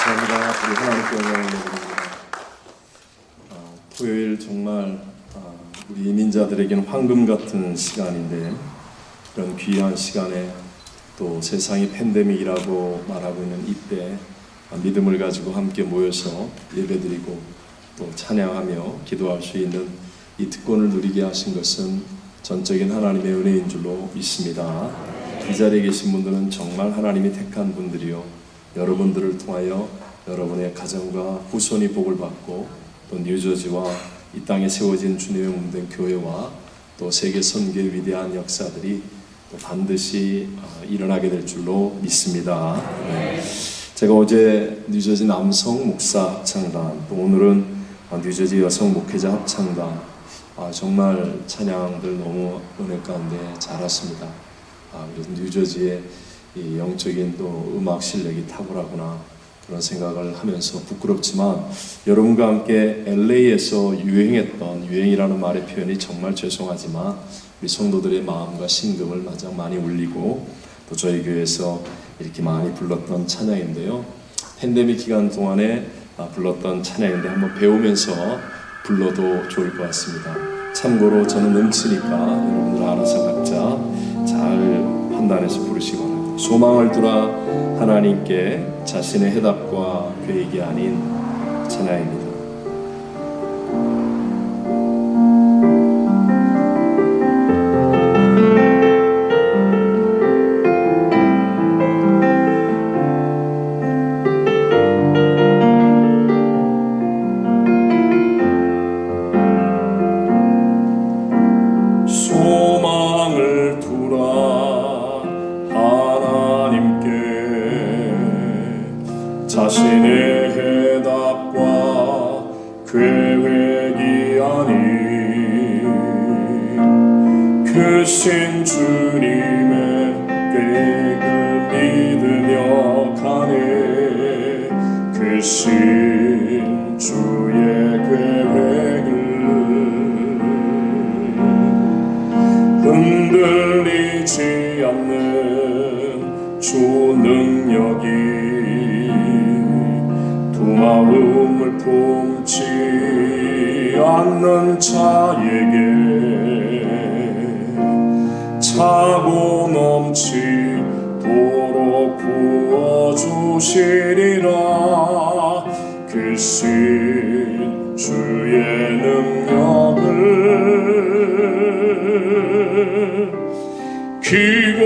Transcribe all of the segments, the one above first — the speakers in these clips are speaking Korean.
감사합니다. 우리 하나님께 영광을 드립니다. 토요일 정말 우리 이민자들에게는 황금 같은 시간인데, 그런 귀한 시간에 또 세상이 팬데믹이라고 말하고 있는 이때 믿음을 가지고 함께 모여서 예배드리고 또 찬양하며 기도할 수 있는 이 특권을 누리게 하신 것은 전적인 하나님의 은혜인 줄로 믿습니다. 이 자리에 계신 분들은 정말 하나님이 택한 분들이요, 여러분들을 통하여 여러분의 가정과 후손이 복을 받고 또 뉴저지와 이 땅에 세워진 주님의 몸된 교회와 또 세계 선교의 위대한 역사들이 또 반드시 일어나게 될 줄로 믿습니다. 네. 제가 어제 뉴저지 남성 목사 합창단, 또 오늘은 뉴저지 여성 목회자 합창단, 정말 찬양들 너무 은혜 가운데 잘했습니다. 그래서 뉴저지의 이 영적인 또 음악 실력이 탁월하구나, 그런 생각을 하면서 부끄럽지만 여러분과 함께 LA에서 유행이라는 말의 표현이 정말 죄송하지만 우리 성도들의 마음과 심금을 가장 많이 울리고 또 저희 교회에서 이렇게 많이 불렀던 찬양인데요, 팬데믹 기간 동안에 불렀던 찬양인데 한번 배우면서 불러도 좋을 것 같습니다. 참고로 저는 넘치니까 여러분들 알아서 각자 잘 판단해서 부르시기 바랍니다. 소망을 두라 하나님께 자신의 해답과 계획이 아닌 찬양입니다. 소망을 두라 하나님께 자신의 해답과 계획이 아닌 크신 주님의 계획을 믿으며 가네. 크신 주의 계획을 흔들리지 않는 주 능력이 두 마음을 품지 않는 자에게 차고 넘치도록 부어주시리라. 크신 주의 능력을 기고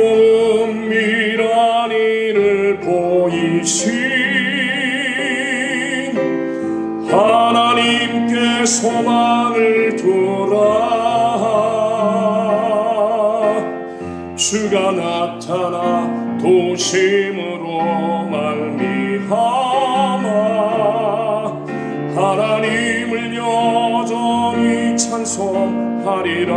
은밀한 일을 보이신 하나님께 소망을 두라. 주가 나타나 도심으로 말미암아 하나님을 여전히 찬송하리라.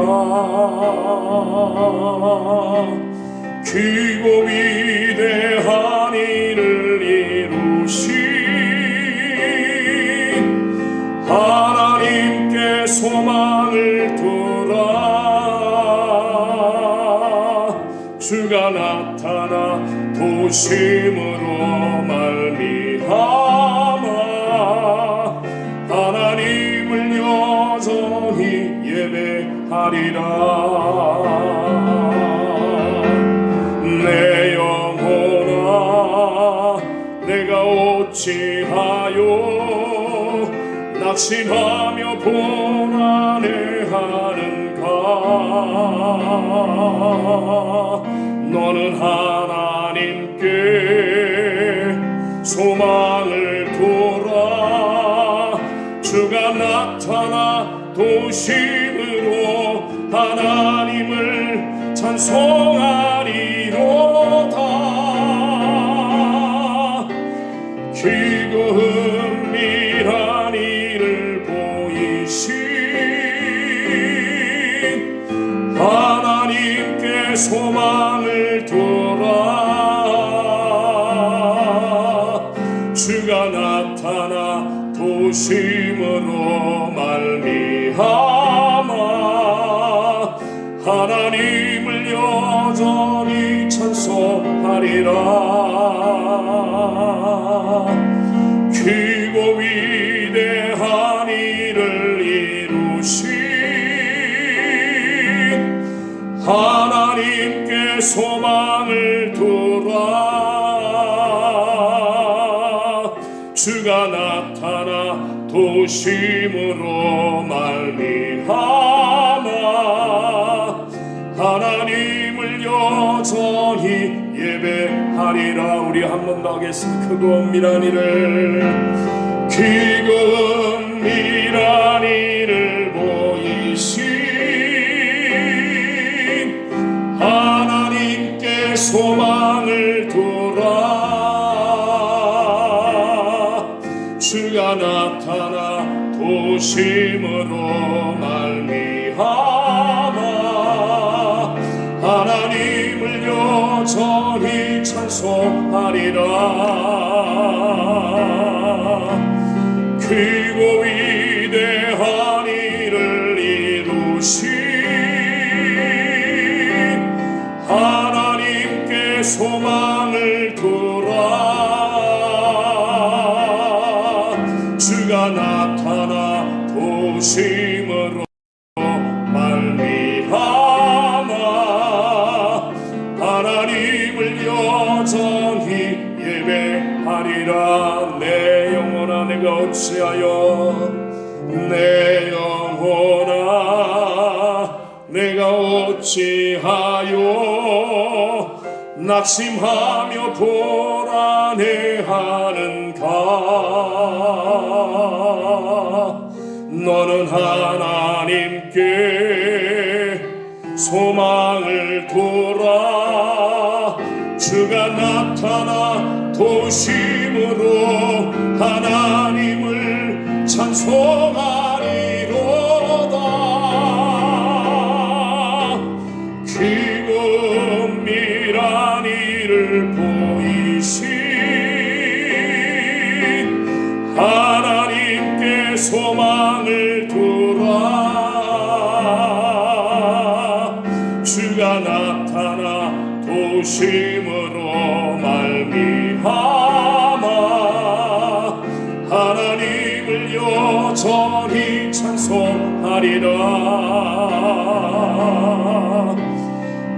크고 위대한 일을 이루신 하나님께 소망을 두라. 주가 나타나 도심으로 말미암아 하나님을 여전히 예배하리라. 내 영혼아 내가 어찌하여 낙심하며 고난해하는가. 너는 하나님께 소망을 두라. 주가 나타나 도심으로 하나님을 찬송하리로다. 기고 은밀한 일을 보이신 하나님께 소망을 두라. 주가 나타나 도심으로 말미암아 하나님을 여전히 찬송하리라. 크고 위대한 일을 이루신 하나님께 소망을 두라. 주가 나타나 도심으로 말미암아 하나님을 여전히 예배하리라. 우리 한 번 더 하겠습니다. 크고 은밀한 일을, 크고 은밀한 일을 보이신 하나님께 소망을 두라. 주가 나타나 도심으로 말미암아 하나님을 여전히 찬송하리라. 크고 위대한 일을 이루신 하나님께 소망을 두라. 주가 나타나 도심으로 말미암아 하나님을 여전히 예배하리라. 내 영혼아 내가 어찌하여, 내 영혼아 내가 어찌하여 낙심하며 불안해하는가. 너는 하나님께 소망을 두라. 주가 나타나 도심으로 하나님을 찬송하리로다. 크고 은밀한 일을 보이신 하나님께 소망을 두라. 주가 나타나 도심으로 말미암아 하나님을 여전히 찬송하리라.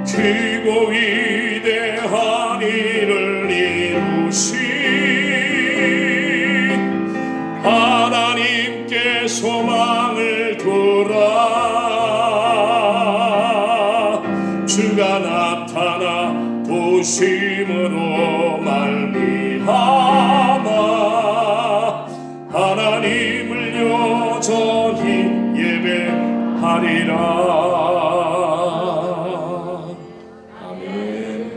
크고 위대한 일을 이루신 하나님께 소망을 두라. 주가 나타나 도심으로 말미암아 하나님을 여전히 예배하리라. 아멘.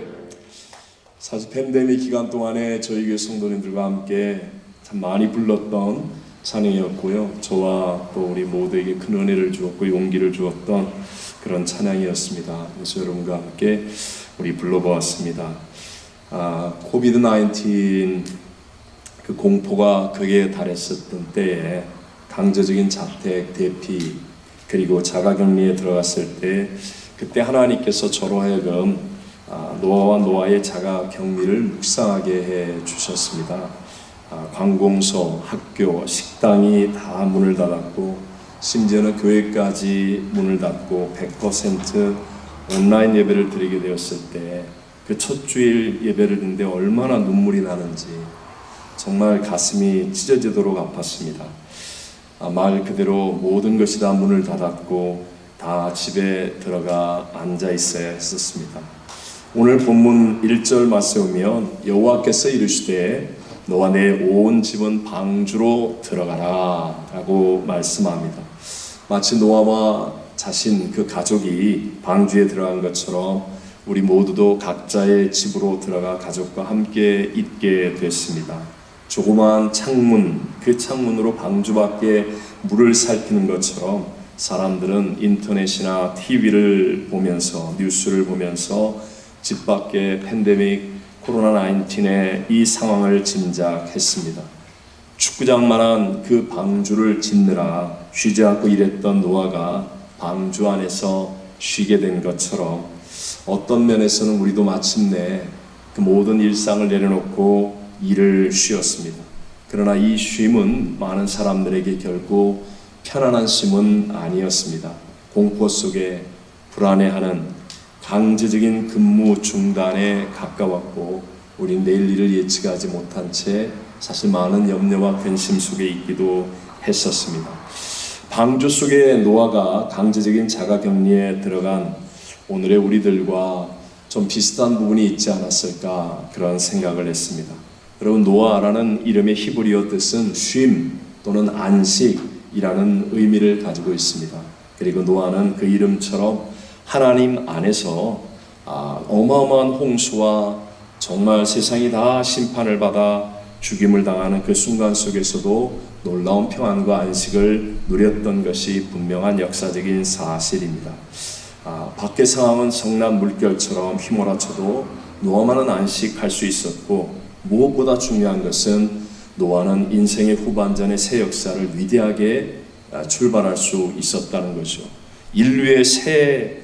사실 팬데믹 기간 동안에 저희 교회 성도님들과 함께 참 많이 불렀던 찬양이었고요. 저와 또 우리 모두에게 큰 은혜를 주었고 용기를 주었던 그런 찬양이었습니다. 그래서 여러분과 함께 우리 불러보았습니다. 코비드-19 그 공포가 극에 달했었던 때에 강제적인 자택, 대피 그리고 자가격리에 들어갔을 때 그때 하나님께서 저로 하여금 노아와 노아의 자가격리를 묵상하게 해 주셨습니다. 관공서, 학교, 식당이 다 문을 닫았고 심지어는 교회까지 문을 닫고 100% 온라인 예배를 드리게 되었을 때 그 첫 주일 예배를 드는데 얼마나 눈물이 나는지 정말 가슴이 찢어지도록 아팠습니다. 말 그대로 모든 것이 다 문을 닫았고 다 집에 들어가 앉아 있어야 했었습니다. 오늘 본문 1절 말씀에 보면 여호와께서 이르시되 너와 내 온 집은 방주로 들어가라 라고 말씀합니다. 마치 노아와 자신 그 가족이 방주에 들어간 것처럼 우리 모두도 각자의 집으로 들어가 가족과 함께 있게 됐습니다. 조그마한 창문, 그 창문으로 방주 밖에 물을 살피는 것처럼 사람들은 인터넷이나 TV를 보면서 뉴스를 보면서 집 밖에 팬데믹 코로나19의 이 상황을 짐작했습니다. 축구장만한 그 방주를 짓느라 쉬지 않고 일했던 노아가 방주 안에서 쉬게 된 것처럼 어떤 면에서는 우리도 마침내 그 모든 일상을 내려놓고 일을 쉬었습니다. 그러나 이 쉼은 많은 사람들에게 결코 편안한 쉼은 아니었습니다. 공포 속에 불안해하는 강제적인 근무 중단에 가까웠고, 우리 내일 일을 예측하지 못한 채 사실 많은 염려와 근심 속에 있기도 했었습니다. 방주 속에 노아가 강제적인 자가격리에 들어간 오늘의 우리들과 좀 비슷한 부분이 있지 않았을까, 그런 생각을 했습니다. 여러분, 노아라는 이름의 히브리어 뜻은 쉼 또는 안식이라는 의미를 가지고 있습니다. 그리고 노아는 그 이름처럼 하나님 안에서 어마어마한 홍수와 정말 세상이 다 심판을 받아 죽임을 당하는 그 순간 속에서도 놀라운 평안과 안식을 누렸던 것이 분명한 역사적인 사실입니다. 밖의 상황은 성난 물결처럼 휘몰아쳐도 노아만은 안식할 수 있었고, 무엇보다 중요한 것은 노아는 인생의 후반전의 새 역사를 위대하게 출발할 수 있었다는 것이죠. 인류의 새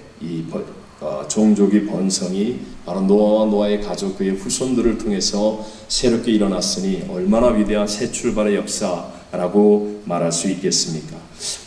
종족의 번성이 바로 노아와 노아의 가족, 그의 후손들을 통해서 새롭게 일어났으니 얼마나 위대한 새 출발의 역사라고 말할 수 있겠습니까?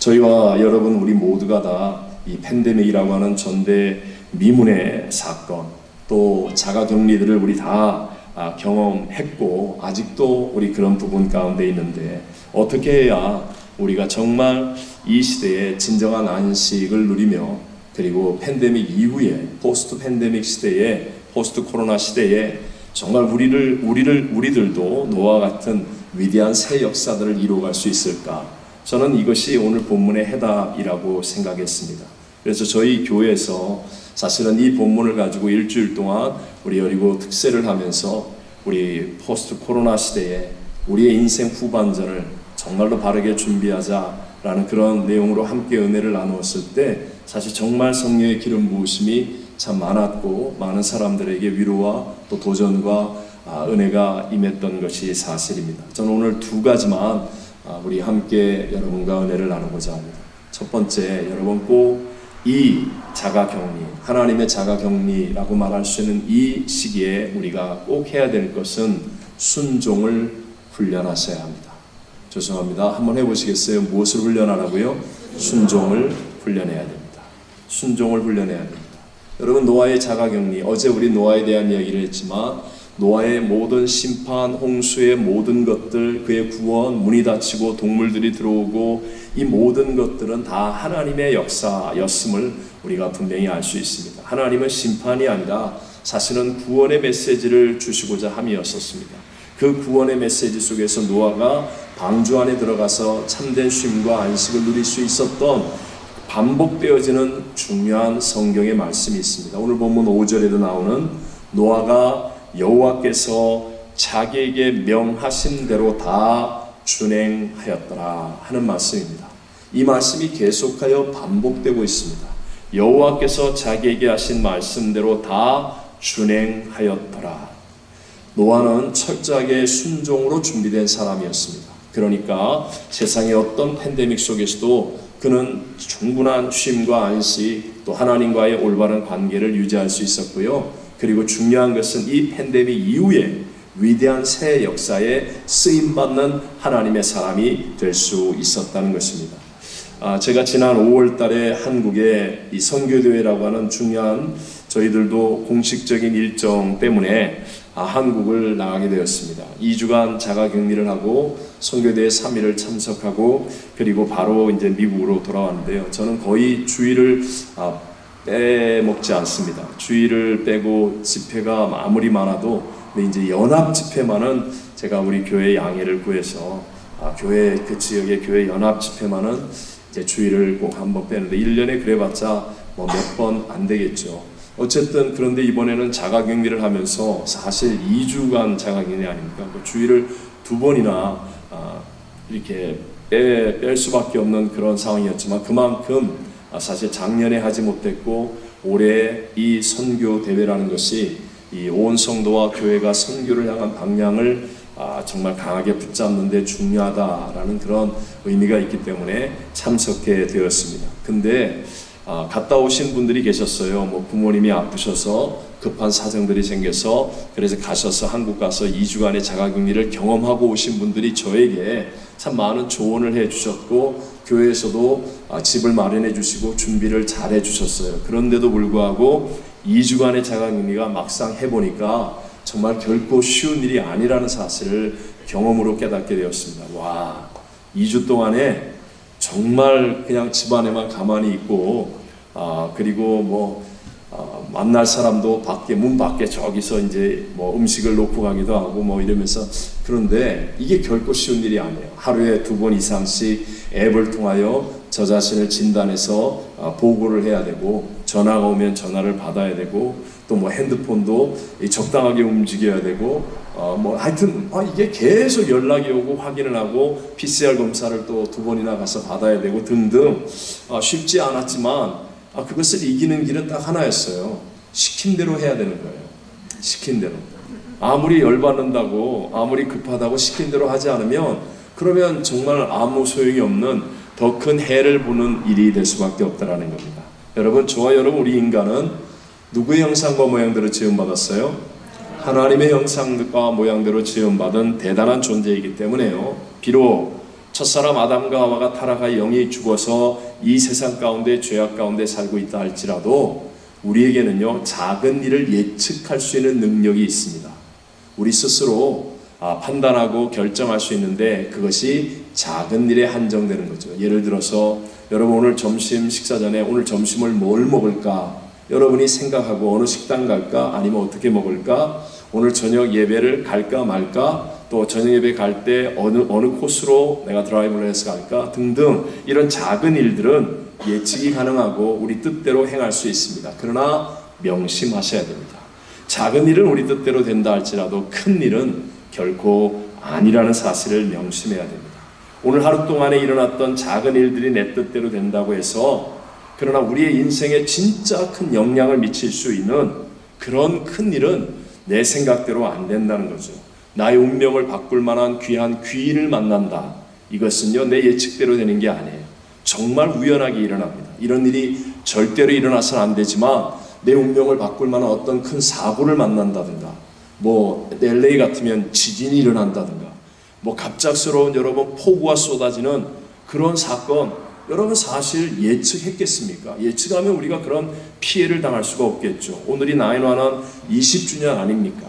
저희와 여러분, 우리 모두가 다 이 팬데믹이라고 하는 전대미문의 사건, 또 자가격리들을 우리 다 경험했고, 아직도 우리 그런 부분 가운데 있는데, 어떻게 해야 우리가 정말 이 시대에 진정한 안식을 누리며, 그리고 팬데믹 이후에 포스트 팬데믹 시대에, 포스트 코로나 시대에 정말 우리들도 노아와 같은 위대한 새 역사들을 이루어갈 수 있을까? 저는 이것이 오늘 본문의 해답이라고 생각했습니다. 그래서 저희 교회에서 사실은 이 본문을 가지고 일주일 동안 우리 여리고 특세를 하면서 우리 포스트 코로나 시대에 우리의 인생 후반전을 정말로 바르게 준비하자라는 그런 내용으로 함께 은혜를 나누었을 때, 사실 정말 성령의 기름 부으심이 참 많았고, 많은 사람들에게 위로와 또 도전과 은혜가 임했던 것이 사실입니다. 저는 오늘 두 가지만 우리 함께 여러분과 은혜를 나누고자 합니다. 첫 번째, 여러분 꼭 이 자가격리, 하나님의 자가격리라고 말할 수 있는 이 시기에 우리가 꼭 해야 될 것은 순종을 훈련하셔야 합니다. 죄송합니다. 한번 해보시겠어요? 무엇을 훈련하라고요? 순종을 훈련해야 됩니다. 순종을 훈련해야 됩니다. 여러분, 노아의 자가격리, 어제 우리 노아에 대한 이야기를 했지만, 노아의 모든 심판, 홍수의 모든 것들, 그의 구원, 문이 닫히고 동물들이 들어오고, 이 모든 것들은 다 하나님의 역사였음을 우리가 분명히 알 수 있습니다. 하나님은 심판이 아니라 사실은 구원의 메시지를 주시고자 함이었었습니다. 그 구원의 메시지 속에서 노아가 방주 안에 들어가서 참된 쉼과 안식을 누릴 수 있었던 반복되어지는 중요한 성경의 말씀이 있습니다. 오늘 본문 5절에도 나오는 노아가 여호와께서 자기에게 명하신 대로 다 준행하였더라 하는 말씀입니다. 이 말씀이 계속하여 반복되고 있습니다. 여호와께서 자기에게 하신 말씀대로 다 준행하였더라. 노아는 철저하게 순종으로 준비된 사람이었습니다. 그러니까 세상의 어떤 팬데믹 속에서도 그는 충분한 쉼과 안식, 또 하나님과의 올바른 관계를 유지할 수 있었고요. 그리고 중요한 것은 이 팬데믹 이후에 위대한 새 역사에 쓰임받는 하나님의 사람이 될 수 있었다는 것입니다. 제가 지난 5월 달에 한국에 이 선교대회라고 하는 중요한, 저희들도 공식적인 일정 때문에 한국을 나가게 되었습니다. 2주간 자가격리를 하고 선교대회 3일을 참석하고, 그리고 바로 이제 미국으로 돌아왔는데요. 저는 거의 주일을 빼먹지 않습니다. 주일을 빼고 집회가 아무리 많아도, 근데 이제 연합 집회만은 제가 우리 교회 양해를 구해서 교회 그 지역의 교회 연합 집회만은 이제 주일을 꼭 한번 빼는데, 1년에 그래봤자 뭐 몇 번 안 되겠죠. 어쨌든 그런데 이번에는 자가격리를 하면서 사실 2주간 자가격리 아닙니까? 그 주일을 2번이나 이렇게 뺄 수밖에 없는 그런 상황이었지만, 그만큼 사실 작년에 하지 못했고 올해 이 선교 대회라는 것이 이 온 성도와 교회가 선교를 향한 방향을 정말 강하게 붙잡는 데 중요하다라는 그런 의미가 있기 때문에 참석해 되었습니다. 근데 갔다 오신 분들이 계셨어요. 뭐 부모님이 아프셔서 급한 사정들이 생겨서 그래서 가셔서 한국 가서 2주간의 자가격리를 경험하고 오신 분들이 저에게 참 많은 조언을 해주셨고 교회에서도 집을 마련해 주시고 준비를 잘 해주셨어요. 그런데도 불구하고 2주간의 자가격리가 막상 해보니까 정말 결코 쉬운 일이 아니라는 사실을 경험으로 깨닫게 되었습니다. 와, 2주 동안에 정말 그냥 집 안에만 가만히 있고 그리고 뭐 만날 사람도 밖에 문 밖에 저기서 이제 뭐 음식을 놓고 가기도 하고 뭐 이러면서 그런데 이게 결코 쉬운 일이 아니에요. 하루에 2번 이상씩 앱을 통하여 저 자신을 진단해서 보고를 해야 되고 전화가 오면 전화를 받아야 되고 또 뭐 핸드폰도 적당하게 움직여야 되고 뭐 하여튼 이게 계속 연락이 오고 확인을 하고 PCR 검사를 또 2번이나 가서 받아야 되고 등등 쉽지 않았지만 그것을 이기는 길은 딱 하나였어요. 시킨 대로 해야 되는 거예요. 시킨 대로. 아무리 열받는다고 아무리 급하다고 시킨 대로 하지 않으면 그러면 정말 아무 소용이 없는 더 큰 해를 보는 일이 될 수밖에 없다라는 겁니다. 여러분, 저와 여러분 우리 인간은 누구의 형상과 모양대로 지음받았어요? 하나님의 형상과 모양대로 지음받은 대단한 존재이기 때문에요. 비록 첫사람 아담과 하와가 타락하여 영이 죽어서 이 세상 가운데 죄악 가운데 살고 있다 할지라도 우리에게는요 작은 일을 예측할 수 있는 능력이 있습니다. 우리 스스로 판단하고 결정할 수 있는데 그것이 작은 일에 한정되는 거죠. 예를 들어서 여러분 오늘 점심 식사 전에 오늘 점심을 뭘 먹을까 여러분이 생각하고 어느 식당 갈까 아니면 어떻게 먹을까 오늘 저녁 예배를 갈까 말까 또 저녁 예배 갈 때 어느 코스로 내가 드라이브를 해서 갈까 등등 이런 작은 일들은 예측이 가능하고 우리 뜻대로 행할 수 있습니다. 그러나 명심하셔야 됩니다. 작은 일은 우리 뜻대로 된다 할지라도 큰 일은 결코 아니라는 사실을 명심해야 됩니다. 오늘 하루 동안에 일어났던 작은 일들이 내 뜻대로 된다고 해서 그러나 우리의 인생에 진짜 큰 영향을 미칠 수 있는 그런 큰 일은 내 생각대로 안 된다는 거죠. 나의 운명을 바꿀 만한 귀한 귀인을 만난다. 이것은요 내 예측대로 되는 게 아니에요. 정말 우연하게 일어납니다. 이런 일이 절대로 일어나서는 안 되지만 내 운명을 바꿀 만한 어떤 큰 사고를 만난다든가 뭐 LA 같으면 지진이 일어난다든가 뭐 갑작스러운 여러분 폭우가 쏟아지는 그런 사건 여러분 사실 예측했겠습니까? 예측하면 우리가 그런 피해를 당할 수가 없겠죠. 오늘이 9/11 20주년 아닙니까?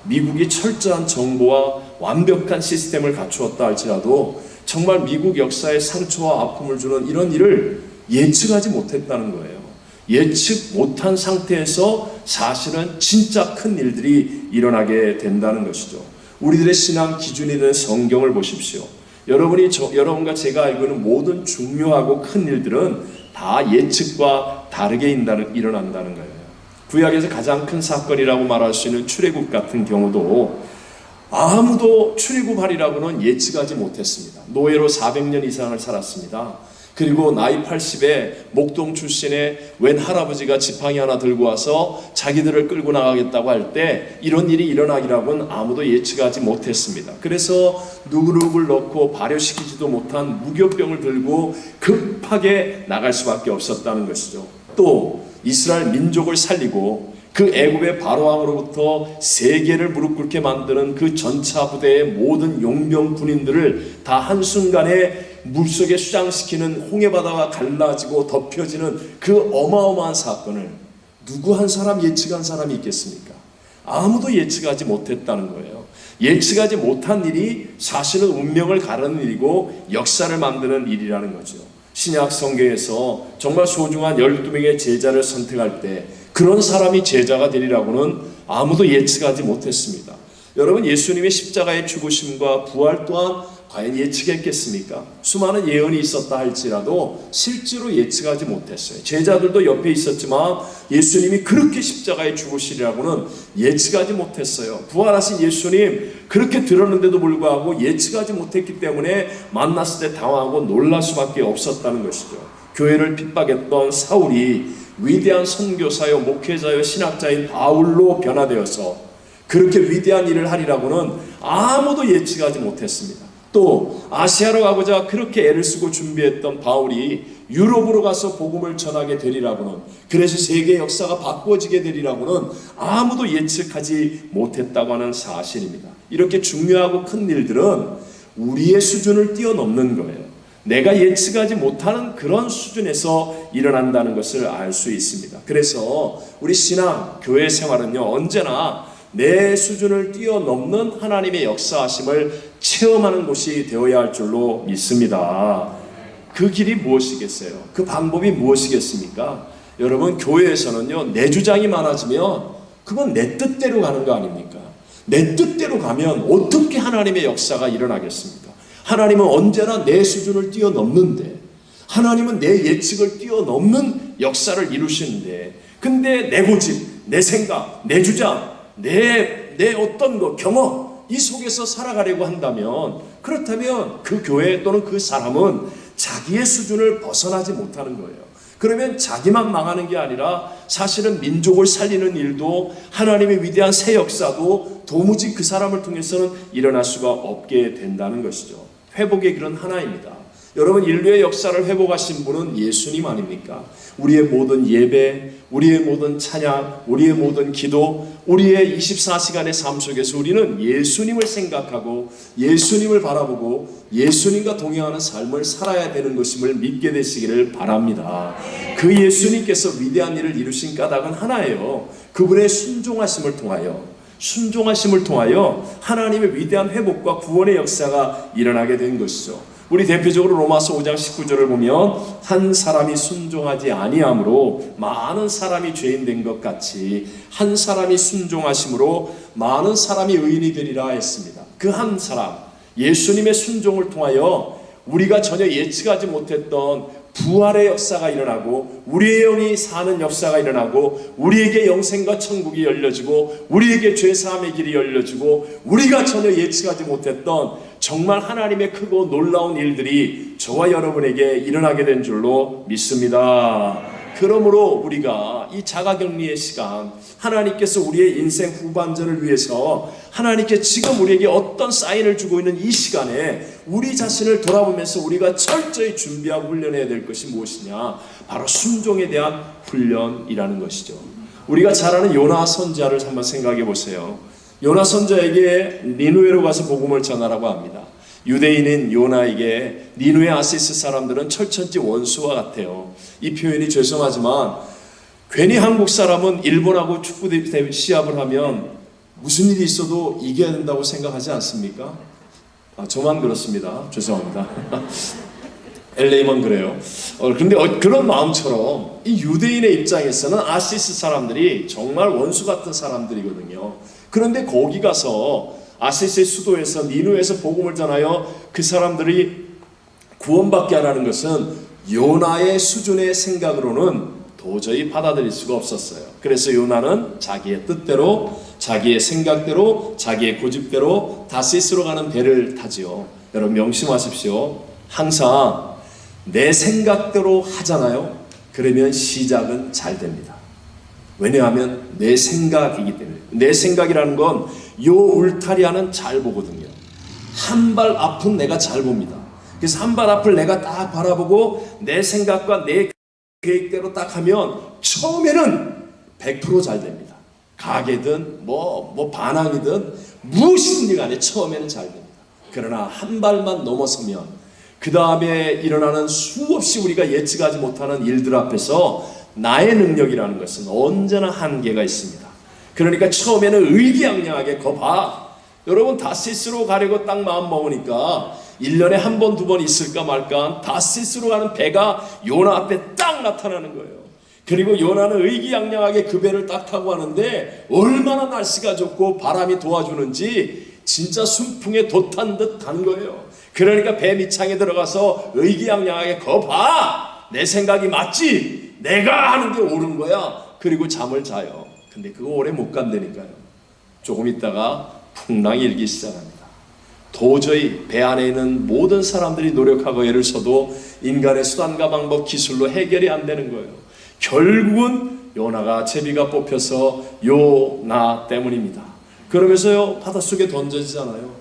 미국이 철저한 정보와 완벽한 시스템을 갖추었다 할지라도 정말 미국 역사에 상처와 아픔을 주는 이런 일을 예측하지 못했다는 거예요. 예측 못한 상태에서 사실은 진짜 큰 일들이 일어나게 된다는 것이죠. 우리들의 신앙 기준이 된 성경을 보십시오. 여러분과 제가 알고 있는 모든 중요하고 큰 일들은 다 예측과 다르게 일어난다는 거예요. 구약에서 가장 큰 사건이라고 말할 수 있는 출애굽 같은 경우도 아무도 출애굽하리라고는 예측하지 못했습니다. 노예로 400년 이상을 살았습니다. 그리고 나이 80에 목동 출신의 웬 할아버지가 지팡이 하나 들고 와서 자기들을 끌고 나가겠다고 할 때 이런 일이 일어나기라고는 아무도 예측하지 못했습니다. 그래서 누구누구를 넣고 발효시키지도 못한 무교병을 들고 급하게 나갈 수밖에 없었다는 것이죠. 또 이스라엘 민족을 살리고 그 애굽의 바로왕으로부터 세계를 무릎 꿇게 만드는 그 전차 부대의 모든 용병 군인들을 다 한순간에 물속에 수장시키는 홍해바다가 갈라지고 덮여지는 그 어마어마한 사건을 누구 한 사람 예측한 사람이 있겠습니까? 아무도 예측하지 못했다는 거예요. 예측하지 못한 일이 사실은 운명을 가르는 일이고 역사를 만드는 일이라는 거죠. 신약 성경에서 정말 소중한 12명의 제자를 선택할 때 그런 사람이 제자가 되리라고는 아무도 예측하지 못했습니다. 여러분, 예수님의 십자가의 죽으심과 부활 또한 과연 예측했겠습니까? 수많은 예언이 있었다 할지라도 실제로 예측하지 못했어요. 제자들도 옆에 있었지만 예수님이 그렇게 십자가에 죽으시리라고는 예측하지 못했어요. 부활하신 예수님 그렇게 들었는데도 불구하고 예측하지 못했기 때문에 만났을 때 당황하고 놀랄 수밖에 없었다는 것이죠. 교회를 핍박했던 사울이 위대한 선교사요 목회자요 신학자인 바울로 변화되어서 그렇게 위대한 일을 하리라고는 아무도 예측하지 못했습니다. 또 아시아로 가고자 그렇게 애를 쓰고 준비했던 바울이 유럽으로 가서 복음을 전하게 되리라고는, 그래서 세계 역사가 바꿔지게 되리라고는 아무도 예측하지 못했다고 하는 사실입니다. 이렇게 중요하고 큰 일들은 우리의 수준을 뛰어넘는 거예요. 내가 예측하지 못하는 그런 수준에서 일어난다는 것을 알 수 있습니다. 그래서 우리 신앙, 교회 생활은요, 언제나 내 수준을 뛰어넘는 하나님의 역사하심을 체험하는 곳이 되어야 할 줄로 믿습니다. 그 길이 무엇이겠어요? 그 방법이 무엇이겠습니까? 여러분, 교회에서는요, 내 주장이 많아지면 그건 내 뜻대로 가는 거 아닙니까? 내 뜻대로 가면 어떻게 하나님의 역사가 일어나겠습니까? 하나님은 언제나 내 수준을 뛰어넘는데, 하나님은 내 예측을 뛰어넘는 역사를 이루시는데, 근데 내 고집, 내 생각, 내 주장, 내 어떤 거, 경험, 이 속에서 살아가려고 한다면, 그렇다면 그 교회 또는 그 사람은 자기의 수준을 벗어나지 못하는 거예요. 그러면 자기만 망하는 게 아니라 사실은 민족을 살리는 일도, 하나님의 위대한 새 역사도 도무지 그 사람을 통해서는 일어날 수가 없게 된다는 것이죠. 회복의 길은 하나입니다. 여러분, 인류의 역사를 회복하신 분은 예수님 아닙니까? 우리의 모든 예배, 우리의 모든 찬양, 우리의 모든 기도, 우리의 24시간의 삶 속에서 우리는 예수님을 생각하고 예수님을 바라보고 예수님과 동행하는 삶을 살아야 되는 것임을 믿게 되시기를 바랍니다. 그 예수님께서 위대한 일을 이루신 까닭은 하나예요. 그분의 순종하심을 통하여 하나님의 위대한 회복과 구원의 역사가 일어나게 된 것이죠. 우리 대표적으로 로마서 5장 19절을 보면 한 사람이 순종하지 아니함으로 많은 사람이 죄인 된 것 같이 한 사람이 순종하심으로 많은 사람이 의인이 되리라 했습니다. 그 한 사람, 예수님의 순종을 통하여 우리가 전혀 예측하지 못했던 부활의 역사가 일어나고 우리의 영이 사는 역사가 일어나고 우리에게 영생과 천국이 열려지고 우리에게 죄사함의 길이 열려지고 우리가 전혀 예측하지 못했던 정말 하나님의 크고 놀라운 일들이 저와 여러분에게 일어나게 된 줄로 믿습니다. 그러므로 우리가 이 자가격리의 시간, 하나님께서 우리의 인생 후반전을 위해서 하나님께 지금 우리에게 어떤 사인을 주고 있는 이 시간에 우리 자신을 돌아보면서 우리가 철저히 준비하고 훈련해야 될 것이 무엇이냐? 바로 순종에 대한 훈련이라는 것이죠. 우리가 잘 아는 요나 선지자를 한번 생각해 보세요. 요나 선지자에게 니누에로 가서 복음을 전하라고 합니다. 유대인인 요나에게 니누에 아시스 사람들은 철천지 원수와 같아요. 이 표현이 죄송하지만 괜히 한국 사람은 일본하고 축구 시합을 하면 무슨 일이 있어도 이겨야 된다고 생각하지 않습니까? 저만 그렇습니다. 죄송합니다. LA만 그래요. 그런데 그런 마음처럼 이 유대인의 입장에서는 아시스 사람들이 정말 원수 같은 사람들이거든요. 그런데 거기 가서 아시스의 수도에서 니누에서 복음을 전하여 그 사람들이 구원받게 하라는 것은 요나의 수준의 생각으로는 도저히 받아들일 수가 없었어요. 그래서 요나는 자기의 뜻대로, 자기의 생각대로, 자기의 고집대로 다시스로 가는 배를 타지요. 여러분 명심하십시오. 항상 내 생각대로 하잖아요. 그러면 시작은 잘 됩니다. 왜냐하면 내 생각이기 때문에. 내 생각이라는 건 요 울타리안은 잘 보거든요. 한 발 앞은 내가 잘 봅니다. 그래서 한 발 앞을 내가 딱 바라보고 내 생각과 내 계획대로 딱 하면 처음에는 100% 잘 됩니다. 가게든 뭐 반항이든 무엇이든 간에 처음에는 잘 됩니다. 그러나 한 발만 넘어서면 그 다음에 일어나는 수없이 우리가 예측하지 못하는 일들 앞에서 나의 능력이라는 것은 언제나 한계가 있습니다. 그러니까 처음에는 의기양양하게 여러분 다시스로 가려고 딱 마음 먹으니까 1년에 한 번, 두 번 있을까 말까 다시스로 가는 배가 요나 앞에 딱 나타나는 거예요. 그리고 요나는 의기양양하게 그 배를 딱 타고 가는데 얼마나 날씨가 좋고 바람이 도와주는지 진짜 순풍에 돛탄 듯 간 거예요. 그러니까 배 밑창에 들어가서 의기양양하게 내 생각이 맞지? 내가 하는 게 옳은 거야. 그리고 잠을 자요. 근데 그거 오래 못 간다니까요. 조금 있다가 풍랑이 일기 시작합니다. 도저히 배 안에 있는 모든 사람들이 노력하고 애를 써도 인간의 수단과 방법, 기술로 해결이 안 되는 거예요. 결국은 요나가 제비가 뽑혀서 요나 때문입니다. 그러면서요 바닷속에 던져지잖아요.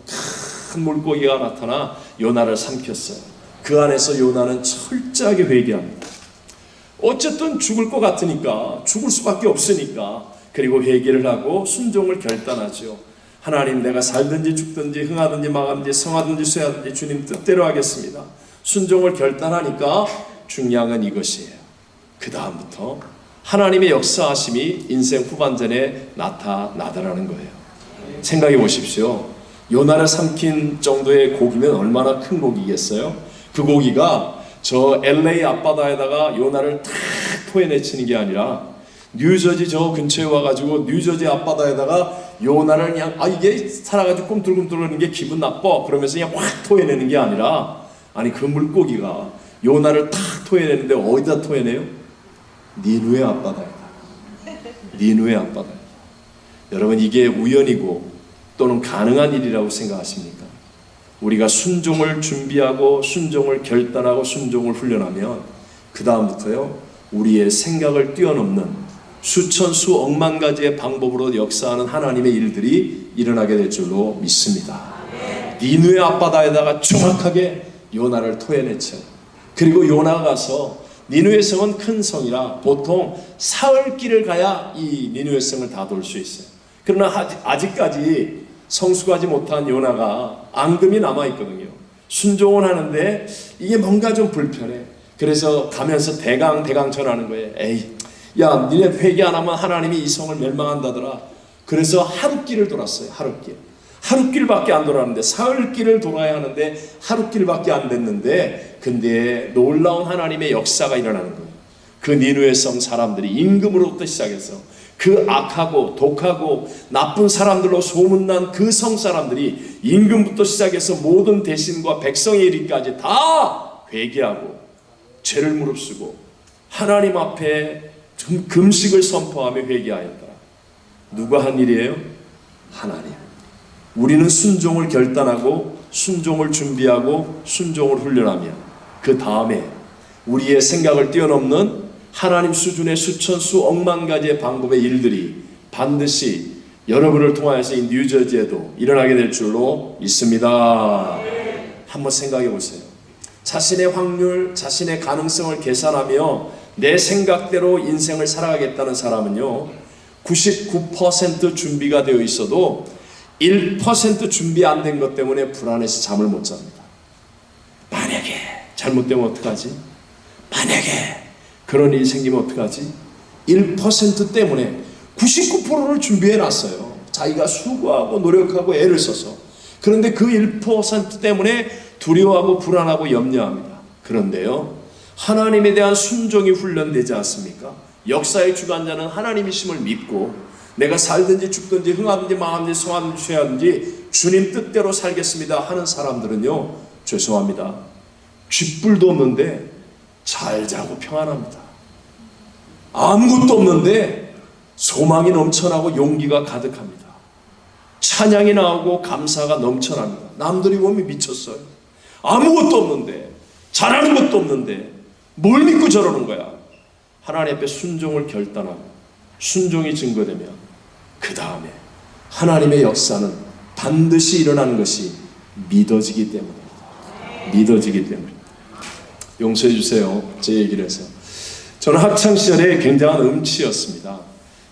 큰 물고기가 나타나 요나를 삼켰어요. 그 안에서 요나는 철저하게 회개합니다. 어쨌든 죽을 것 같으니까, 죽을 수밖에 없으니까, 그리고 회개를 하고 순종을 결단하죠. 하나님, 내가 살든지 죽든지 흥하든지 망하든지 성하든지 쇠하든지 주님 뜻대로 하겠습니다. 순종을 결단하니까 중요한 건 이것이에요. 그 다음부터 하나님의 역사하심이 인생 후반전에 나타나더라는 거예요. 생각해 보십시오. 요나를 삼킨 정도의 고기면 얼마나 큰 고기겠어요? 그 고기가 저 LA 앞바다에다가 요나를 탁 토해내치는 게 아니라 뉴저지 저 근처에 와가지고 뉴저지 앞바다에다가 요나를 그냥 이게 살아가지고 꿈틀꿈틀거리는 게 기분 나빠 그러면서 그냥 확 토해내는 게 아니라, 아니 그 물고기가 요나를 탁 토해내는데 어디다 토해내요? 니누의 앞바다에다. 니누의 앞바다에. 여러분, 이게 우연이고 또는 가능한 일이라고 생각하십니까? 우리가 순종을 준비하고 순종을 결단하고 순종을 훈련하면 그 다음부터요, 우리의 생각을 뛰어넘는 수천 수억만 가지의 방법으로 역사하는 하나님의 일들이 일어나게 될 줄로 믿습니다. 니누의 앞바다에다가 정확하게 요나를 토해내죠. 그리고 요나가 가서, 니누의 성은 큰 성이라 보통 사흘 길을 가야 이 니누의 성을 다 돌 수 있어요. 그러나 아직까지 성숙하지 못한 요나가 앙금이 남아있거든요. 순종을 하는데 이게 뭔가 좀 불편해. 그래서 가면서 대강 전하는 거예요. 에이, 야, 니네 회개 안 하면 하나님이 이 성을 멸망한다더라. 그래서 하룻길을 돌았어요. 하룻길밖에 안 돌았는데, 사흘길을 돌아야 하는데 하룻길밖에 안 됐는데, 근데 놀라운 하나님의 역사가 일어나는 거예요. 그 니누의 성 사람들이 임금으로부터 시작해서 그 악하고 독하고 나쁜 사람들로 소문난 그 성 사람들이 임금부터 시작해서 모든 대신과 백성의 이르기까지 다 회개하고 죄를 무릅쓰고 하나님 앞에 금식을 선포하며 회개하였더라. 누가 한 일이에요? 하나님. 우리는 순종을 결단하고 순종을 준비하고 순종을 훈련하며 그 다음에 우리의 생각을 뛰어넘는 하나님 수준의 수천 수억만 가지의 방법의 일들이 반드시 여러분을 통하여서 이 뉴저지에도 일어나게 될 줄로 믿습니다. 한번 생각해 보세요. 자신의 확률, 자신의 가능성을 계산하며 내 생각대로 인생을 살아가겠다는 사람은요, 99% 준비가 되어 있어도 1% 준비 안 된 것 때문에 불안해서 잠을 못 잡니다. 만약에 잘못되면 어떡하지? 만약에 그런 일이 생기면 어떡하지? 1% 때문에 99%를 준비해 놨어요. 자기가 수고하고 노력하고 애를 써서. 그런데 그 1% 때문에 두려워하고 불안하고 염려합니다. 그런데요, 하나님에 대한 순종이 훈련되지 않습니까? 역사의 주관자는 하나님이심을 믿고 내가 살든지 죽든지 흥하든지 망하든지 성하든지 쇠하든지 주님 뜻대로 살겠습니다 하는 사람들은요, 죄송합니다, 쥐뿔도 없는데 잘 자고 평안합니다. 아무것도 없는데 소망이 넘쳐나고 용기가 가득합니다. 찬양이 나오고 감사가 넘쳐납니다. 남들이 보면 미쳤어요. 아무것도 없는데, 잘하는 것도 없는데 뭘 믿고 저러는 거야? 하나님 앞에 순종을 결단하고 순종이 증거되면 그 다음에 하나님의 역사는 반드시 일어나는 것이 믿어지기 때문입니다. 믿어지기 때문입니다. 용서해 주세요, 제 얘기를 해서. 저는 학창시절에 굉장한 음치였습니다.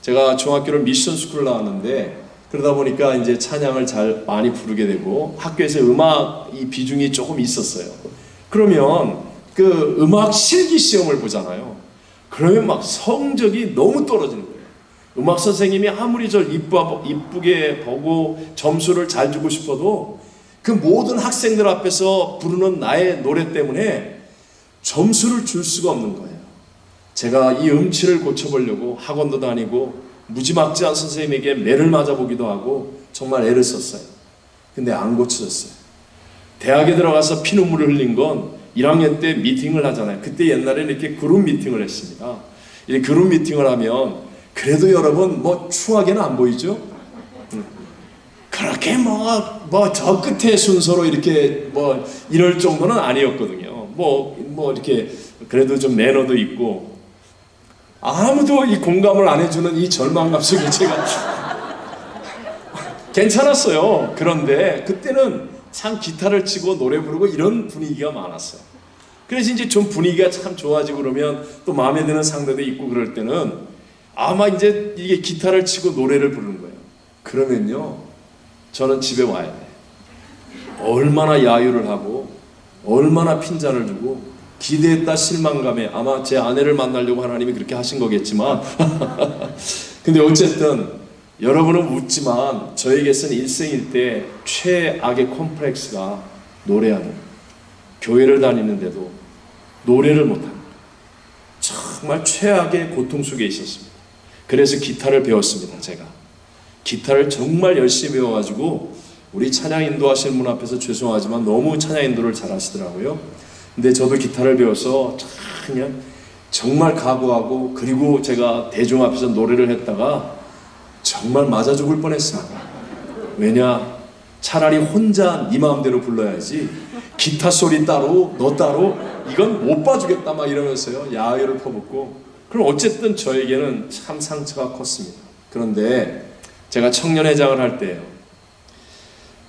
제가 중학교를 미션스쿨 나왔는데 그러다 보니까 이제 찬양을 잘 많이 부르게 되고 학교에서 음악 이 비중이 조금 있었어요. 그러면 그 음악 실기 시험을 보잖아요. 그러면 막 성적이 너무 떨어지는 거예요. 음악 선생님이 아무리 저를 이쁘게 보고 점수를 잘 주고 싶어도 그 모든 학생들 앞에서 부르는 나의 노래 때문에 점수를 줄 수가 없는 거예요. 제가 이 음치를 고쳐보려고 학원도 다니고 무지막지한 선생님에게 매를 맞아보기도 하고 정말 애를 썼어요. 근데 안 고쳐졌어요. 대학에 들어가서 피눈물을 흘린 건 1학년 때 미팅을 하잖아요. 그때 옛날에는 이렇게 그룹 미팅을 했습니다. 이렇게 그룹 미팅을 하면 그래도 여러분 뭐 추하게는 안 보이죠? 그렇게 뭐 저 끝에 순서로 이렇게 뭐 이럴 정도는 아니었거든요. 뭐 이렇게 그래도 좀 매너도 있고 아무도 이 공감을 안 해주는 이 절망감 속에 제가 괜찮았어요. 그런데 그때는 참 기타를 치고 노래 부르고 이런 분위기가 많았어요. 그래서 이제 좀 분위기가 참 좋아지고 그러면 또 마음에 드는 상대도 있고 그럴 때는 아마 이제 이게 기타를 치고 노래를 부르는 거예요. 그러면요, 저는 집에 와야 돼. 얼마나 야유를 하고 얼마나 핀잔을 주고 기대했다 실망감에 아마 제 아내를 만나려고 하나님이 그렇게 하신 거겠지만 근데 어쨌든 여러분은 웃지만 저에게서는 일생일대 최악의 콤플렉스가 노래하는 거예요. 교회를 다니는데도 노래를 못합니다. 정말 최악의 고통 속에 있었습니다. 그래서 기타를 배웠습니다. 제가 기타를 정말 열심히 배워가지고 우리 찬양 인도하시는 분 앞에서 죄송하지만 너무 찬양 인도를 잘 하시더라고요. 근데 저도 기타를 배워서 그냥 정말 각오하고, 그리고 제가 대중 앞에서 노래를 했다가 정말 맞아 죽을 뻔했습니다. 왜냐, 차라리 혼자 네 마음대로 불러야지 기타 소리 따로 너 따로 이건 못 봐주겠다 막 이러면서요 야유를 퍼붓고. 그럼 어쨌든 저에게는 참 상처가 컸습니다. 그런데 제가 청년회장을 할 때요,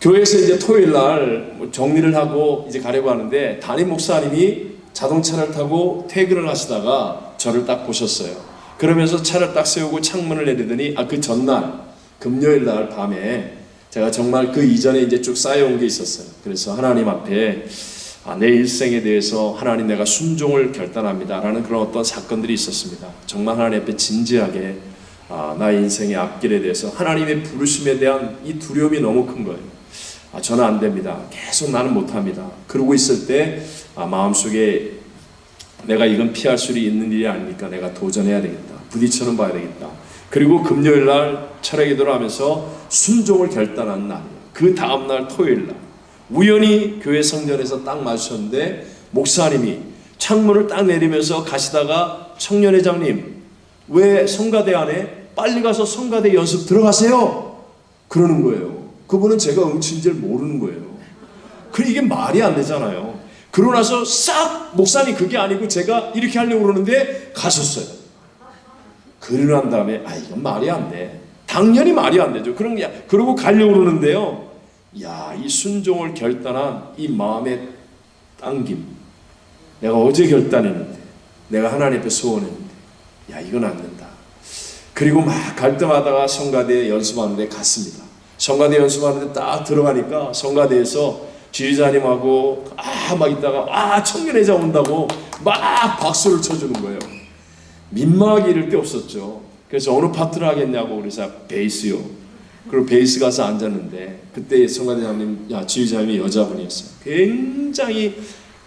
교회에서 이제 토요일 날 정리를 하고 이제 가려고 하는데 담임 목사님이 자동차를 타고 퇴근을 하시다가 저를 딱 보셨어요. 그러면서 차를 딱 세우고 창문을 내리더니 그 전날 금요일 날 밤에 제가 정말 그 이전에 이제 쭉 쌓여온 게 있었어요. 그래서 하나님 앞에 내 일생에 대해서 하나님 내가 순종을 결단합니다 라는 그런 어떤 사건들이 있었습니다. 정말 하나님 앞에 진지하게 나의 인생의 앞길에 대해서 하나님의 부르심에 대한 이 두려움이 너무 큰 거예요. 저는 안 됩니다. 계속 나는 못합니다. 그러고 있을 때 마음속에 내가 이건 피할 수 있는 일이 아니니까 내가 도전해야 되겠다. 부딪혀는 봐야 되겠다. 그리고 금요일 날 철회 기도를 하면서 순종을 결단한 날, 그 다음날 토요일 날 우연히 교회 성전에서 딱 마주쳤는데 목사님이 창문을 딱 내리면서 가시다가 청년회장님 왜 성가대 안에 빨리 가서 성가대 연습 들어가세요 그러는 거예요. 그분은 제가 음치인 줄 모르는 거예요. 그래 이게 말이 안 되잖아요. 그러고 나서 싹 목사님 그게 아니고 제가 이렇게 하려고 그러는데 가셨어요. 그러고 난 다음에 이건 말이 안 돼. 당연히 말이 안 되죠. 그러고 가려고 그러는데요. 이 순종을 결단한 이 마음의 당김. 내가 어제 결단했는데, 내가 하나님 앞에 소원했는데, 이건 안 된다. 그리고 막 갈등하다가 성가대 연습하는데 갔습니다. 성가대 연습하는데 딱 들어가니까 성가대에서 지휘자님하고 막 있다가 청년회장 온다고 막 박수를 쳐주는 거예요. 민망하게 이럴 게 없었죠. 그래서 어느 파트를 하겠냐고 그래서 베이스요. 그리고 베이스 가서 앉았는데 그때 성가대장님, 지휘자님이 여자분이었어요. 굉장히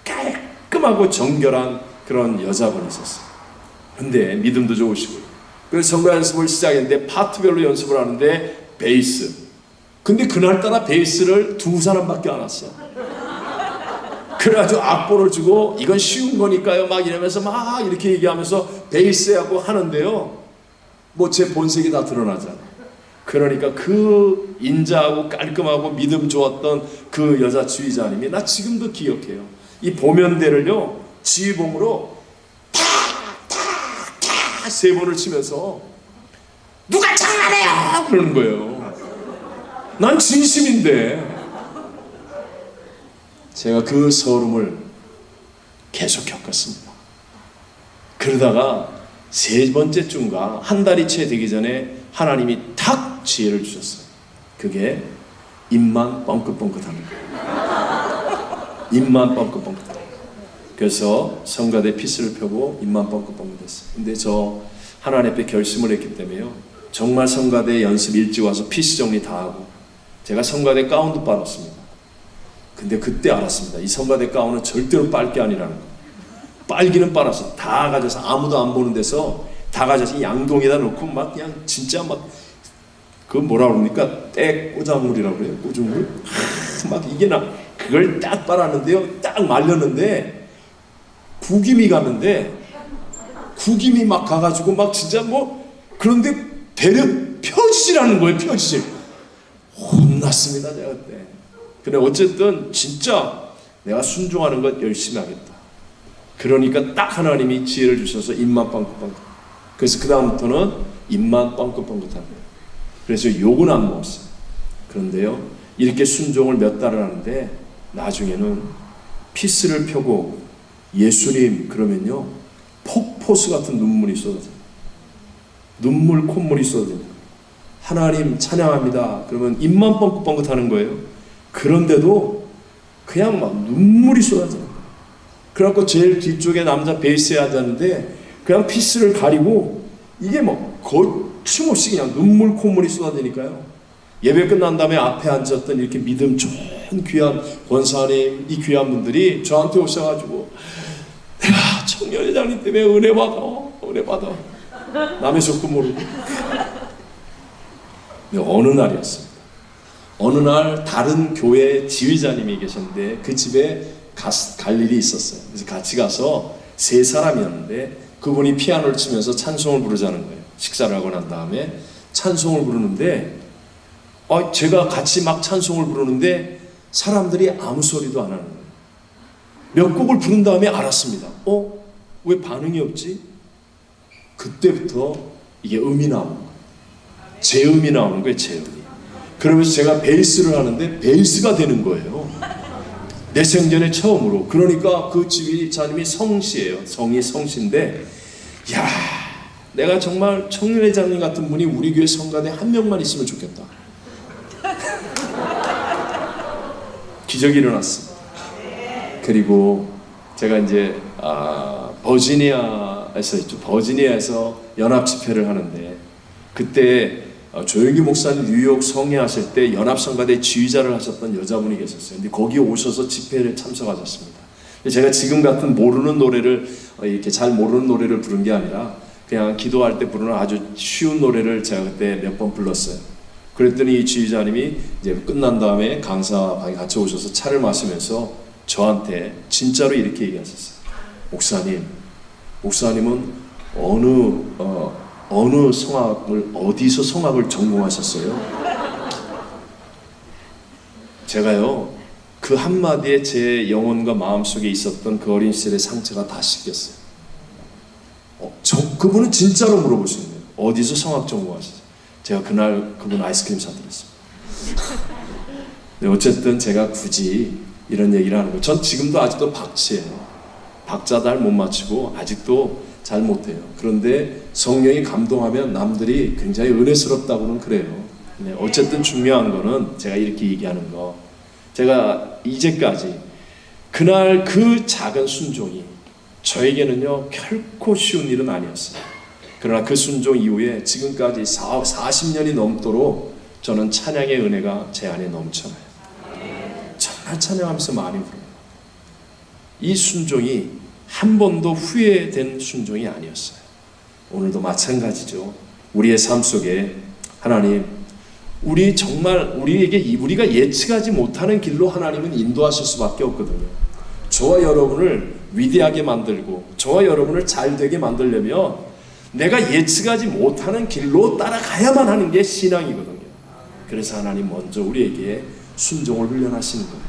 깔끔하고 정결한 그런 여자분이 있었어요. 근데 믿음도 좋으시고요. 그래서 성가 연습을 시작했는데 파트별로 연습을 하는데 베이스. 근데 그날따라 베이스를 두 사람밖에 안 왔어. 그래가지고 악보를 주고 이건 쉬운 거니까요 막 이러면서 막 이렇게 얘기하면서 베이스하고 하는데요, 뭐 제 본색이 다 드러나잖아요. 그러니까 그 인자하고 깔끔하고 믿음 좋았던 그 여자 지휘자님이, 나 지금도 기억해요. 이 보면대를요 지휘봉으로 탁탁탁 세 번을 치면서 누가 장난해요 그러는 거예요. 난 진심인데. 제가 그 서름을 계속 겪었습니다. 그러다가 세 번째 주인가 한 달이 채 되기 전에 하나님이 탁 지혜를 주셨어요. 그게 입만 뻥긋뻥긋하는 거예요. 입만 뻥긋뻥긋하는 거예요. 그래서 성가대 피스를 펴고 입만 뻥긋뻥긋했어요. 근데 저 하나님 앞에 결심을 했기 때문에요, 정말 성가대 연습 일찍 와서 피스 정리 다 하고 제가 성가대 가운도 빨았습니다. 근데 그때 알았습니다. 이 성가대 가운은 절대로 빨 게 아니라는 거. 빨기는 빨았어. 다 가져서 아무도 안 보는 데서 다 가져서 양동에다 놓고 막 그냥 진짜 막 그 뭐라 그럽니까? 때 꽂아물이라고 그래요. 꽂아물. 막 이게 그걸 딱 빨았는데요. 딱 말렸는데 구김이 갔는데 구김이 막 가가지고 막 진짜 뭐 그런데 대려 펴지질 거예요. 펴지질. 혼났습니다. 제가 그때. 근데 어쨌든 진짜 내가 순종하는 것 열심히 하겠다. 그러니까 딱 하나님이 지혜를 주셔서 입만 뻥긋뻥긋. 그래서 그 다음부터는 입만 뻥긋뻥긋한 거예요. 그래서 욕은 안 먹었어요. 그런데요, 이렇게 순종을 몇 달을 하는데 나중에는 피스를 펴고 예수님 그러면요 폭포수 같은 눈물이 쏟아져요. 눈물 콧물이 쏟아집니다. 하나님 찬양합니다. 그러면 입만 뻥긋뻥긋 하는 거예요. 그런데도 그냥 막 눈물이 쏟아져요. 그래갖고 제일 뒤쪽에 남자 베이스에 앉았는데 그냥 피스를 가리고 이게 뭐 거침없이 그냥 눈물 콧물이 쏟아지니까요. 예배 끝난 다음에 앞에 앉았던 이렇게 믿음 좋은 귀한 권사님, 이 귀한 분들이 저한테 오셔가지고 내가 청년회장님 때문에 은혜 받아 남의 속도 모르고. 어느 날이었습니다. 어느 날 다른 교회 지휘자님이 계셨는데 그 집에 갈 일이 있었어요. 그래서 같이 가서 세 사람이었는데 그분이 피아노를 치면서 찬송을 부르자는 거예요. 식사를 하고 난 다음에 찬송을 부르는데 제가 같이 막 찬송을 부르는데 사람들이 아무 소리도 안 하는 거예요. 몇 곡을 부른 다음에 알았습니다. 왜 반응이 없지? 그때부터 이게 음이 나오는 거예요. 제 음이 나오는 거예요. 제 음이. 그러면서 제가 베이스를 하는데 베이스가 되는 거예요. 내 생전에 처음으로. 그러니까 그 지휘자님이 성씨예요. 성이 성씨인데 야, 내가 정말 청년회장님 같은 분이 우리 교회 성가대 한 명만 있으면 좋겠다. 기적이 일어났습니다. 그리고 제가 이제 버지니아에서 연합 집회를 하는데 그때 조영기 목사님 뉴욕 성회하실 때 연합성가대 지휘자를 하셨던 여자분이 계셨어요. 근데 거기에 오셔서 집회를 참석하셨습니다. 제가 지금 같은 모르는 노래를 이렇게 잘 모르는 노래를 부른 게 아니라 그냥 기도할 때 부르는 아주 쉬운 노래를 제가 그때 몇 번 불렀어요. 그랬더니 이 지휘자님이 이제 끝난 다음에 강사방에 같이 오셔서 차를 마시면서 저한테 진짜로 이렇게 얘기하셨어요. 목사님은 어느 성악을 어디서 성악을 전공하셨어요? 제가요 그 한마디에 제 영혼과 마음속에 있었던 그 어린 시절의 상처가 다 씻겼어요. 그분은 진짜로 물어보시는 거예요. 어디서 성악 전공하셨어요? 제가 그날 그분 아이스크림 사드렸습니다. 네, 어쨌든 제가 굳이 이런 얘기를 하는 거예요. 전 지금도 아직도 박치예요. 박자 잘 못 맞추고 아직도 잘 못해요. 그런데 성령이 감동하면 남들이 굉장히 은혜스럽다고는 그래요. 네, 어쨌든 중요한 거는 제가 이렇게 얘기하는 거. 제가 이제까지 그날 그 작은 순종이 저에게는요 결코 쉬운 일은 아니었어요. 그러나 그 순종 이후에 지금까지 40년이 넘도록 저는 찬양의 은혜가 제 안에 넘쳐나요. 정말 찬양하면서 많이 불러요. 이 순종이 한 번도 후회된 순종이 아니었어요. 오늘도 마찬가지죠. 우리의 삶 속에 하나님, 우리가 예측하지 못하는 길로 하나님은 인도하실 수밖에 없거든요. 저와 여러분을 위대하게 만들고 저와 여러분을 잘 되게 만들려면 내가 예측하지 못하는 길로 따라가야만 하는 게 신앙이거든요. 그래서 하나님 먼저 우리에게 순종을 훈련하시는 거예요.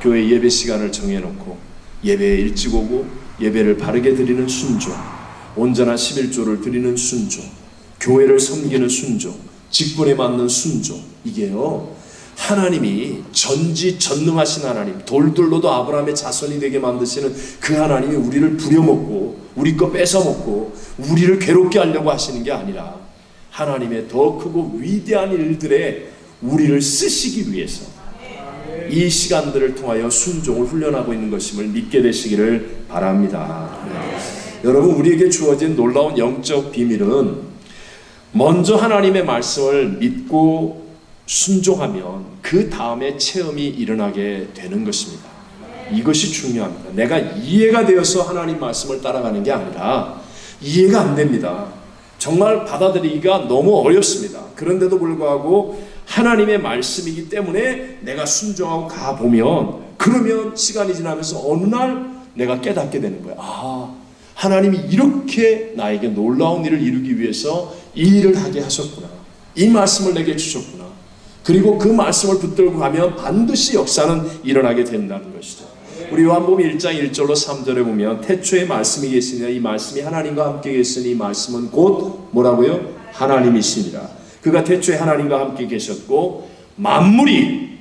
교회 예배 시간을 정해놓고 예배에 일찍 오고 예배를 바르게 드리는 순종, 온전한 11조를 드리는 순종, 교회를 섬기는 순종, 직분에 맞는 순종, 이게요 하나님이 전지전능하신 하나님, 돌들로도 아브라함의 자손이 되게 만드시는 그 하나님이 우리를 부려먹고 우리 거 뺏어먹고 우리를 괴롭게 하려고 하시는 게 아니라 하나님의 더 크고 위대한 일들에 우리를 쓰시기 위해서 이 시간들을 통하여 순종을 훈련하고 있는 것임을 믿게 되시기를 바랍니다. 네. 여러분, 우리에게 주어진 놀라운 영적 비밀은 먼저 하나님의 말씀을 믿고 순종하면 그 다음에 체험이 일어나게 되는 것입니다. 이것이 중요합니다. 내가 이해가 되어서 하나님 말씀을 따라가는 게 아니라 이해가 안 됩니다. 정말 받아들이기가 너무 어렵습니다. 그런데도 불구하고 하나님의 말씀이기 때문에 내가 순종하고 가보면 그러면 시간이 지나면서 어느 날 내가 깨닫게 되는 거예요. 하나님이 이렇게 나에게 놀라운 일을 이루기 위해서 이 일을 하게 하셨구나. 이 말씀을 내게 주셨구나. 그리고 그 말씀을 붙들고 가면 반드시 역사는 일어나게 된다는 것이죠. 우리 요한복음 1장 1절로 3절에 보면 태초에 말씀이 계시니라. 이 말씀이 하나님과 함께 계시니 이 말씀은 곧 뭐라고요? 하나님이시니라. 그가 태초에 하나님과 함께 계셨고 만물이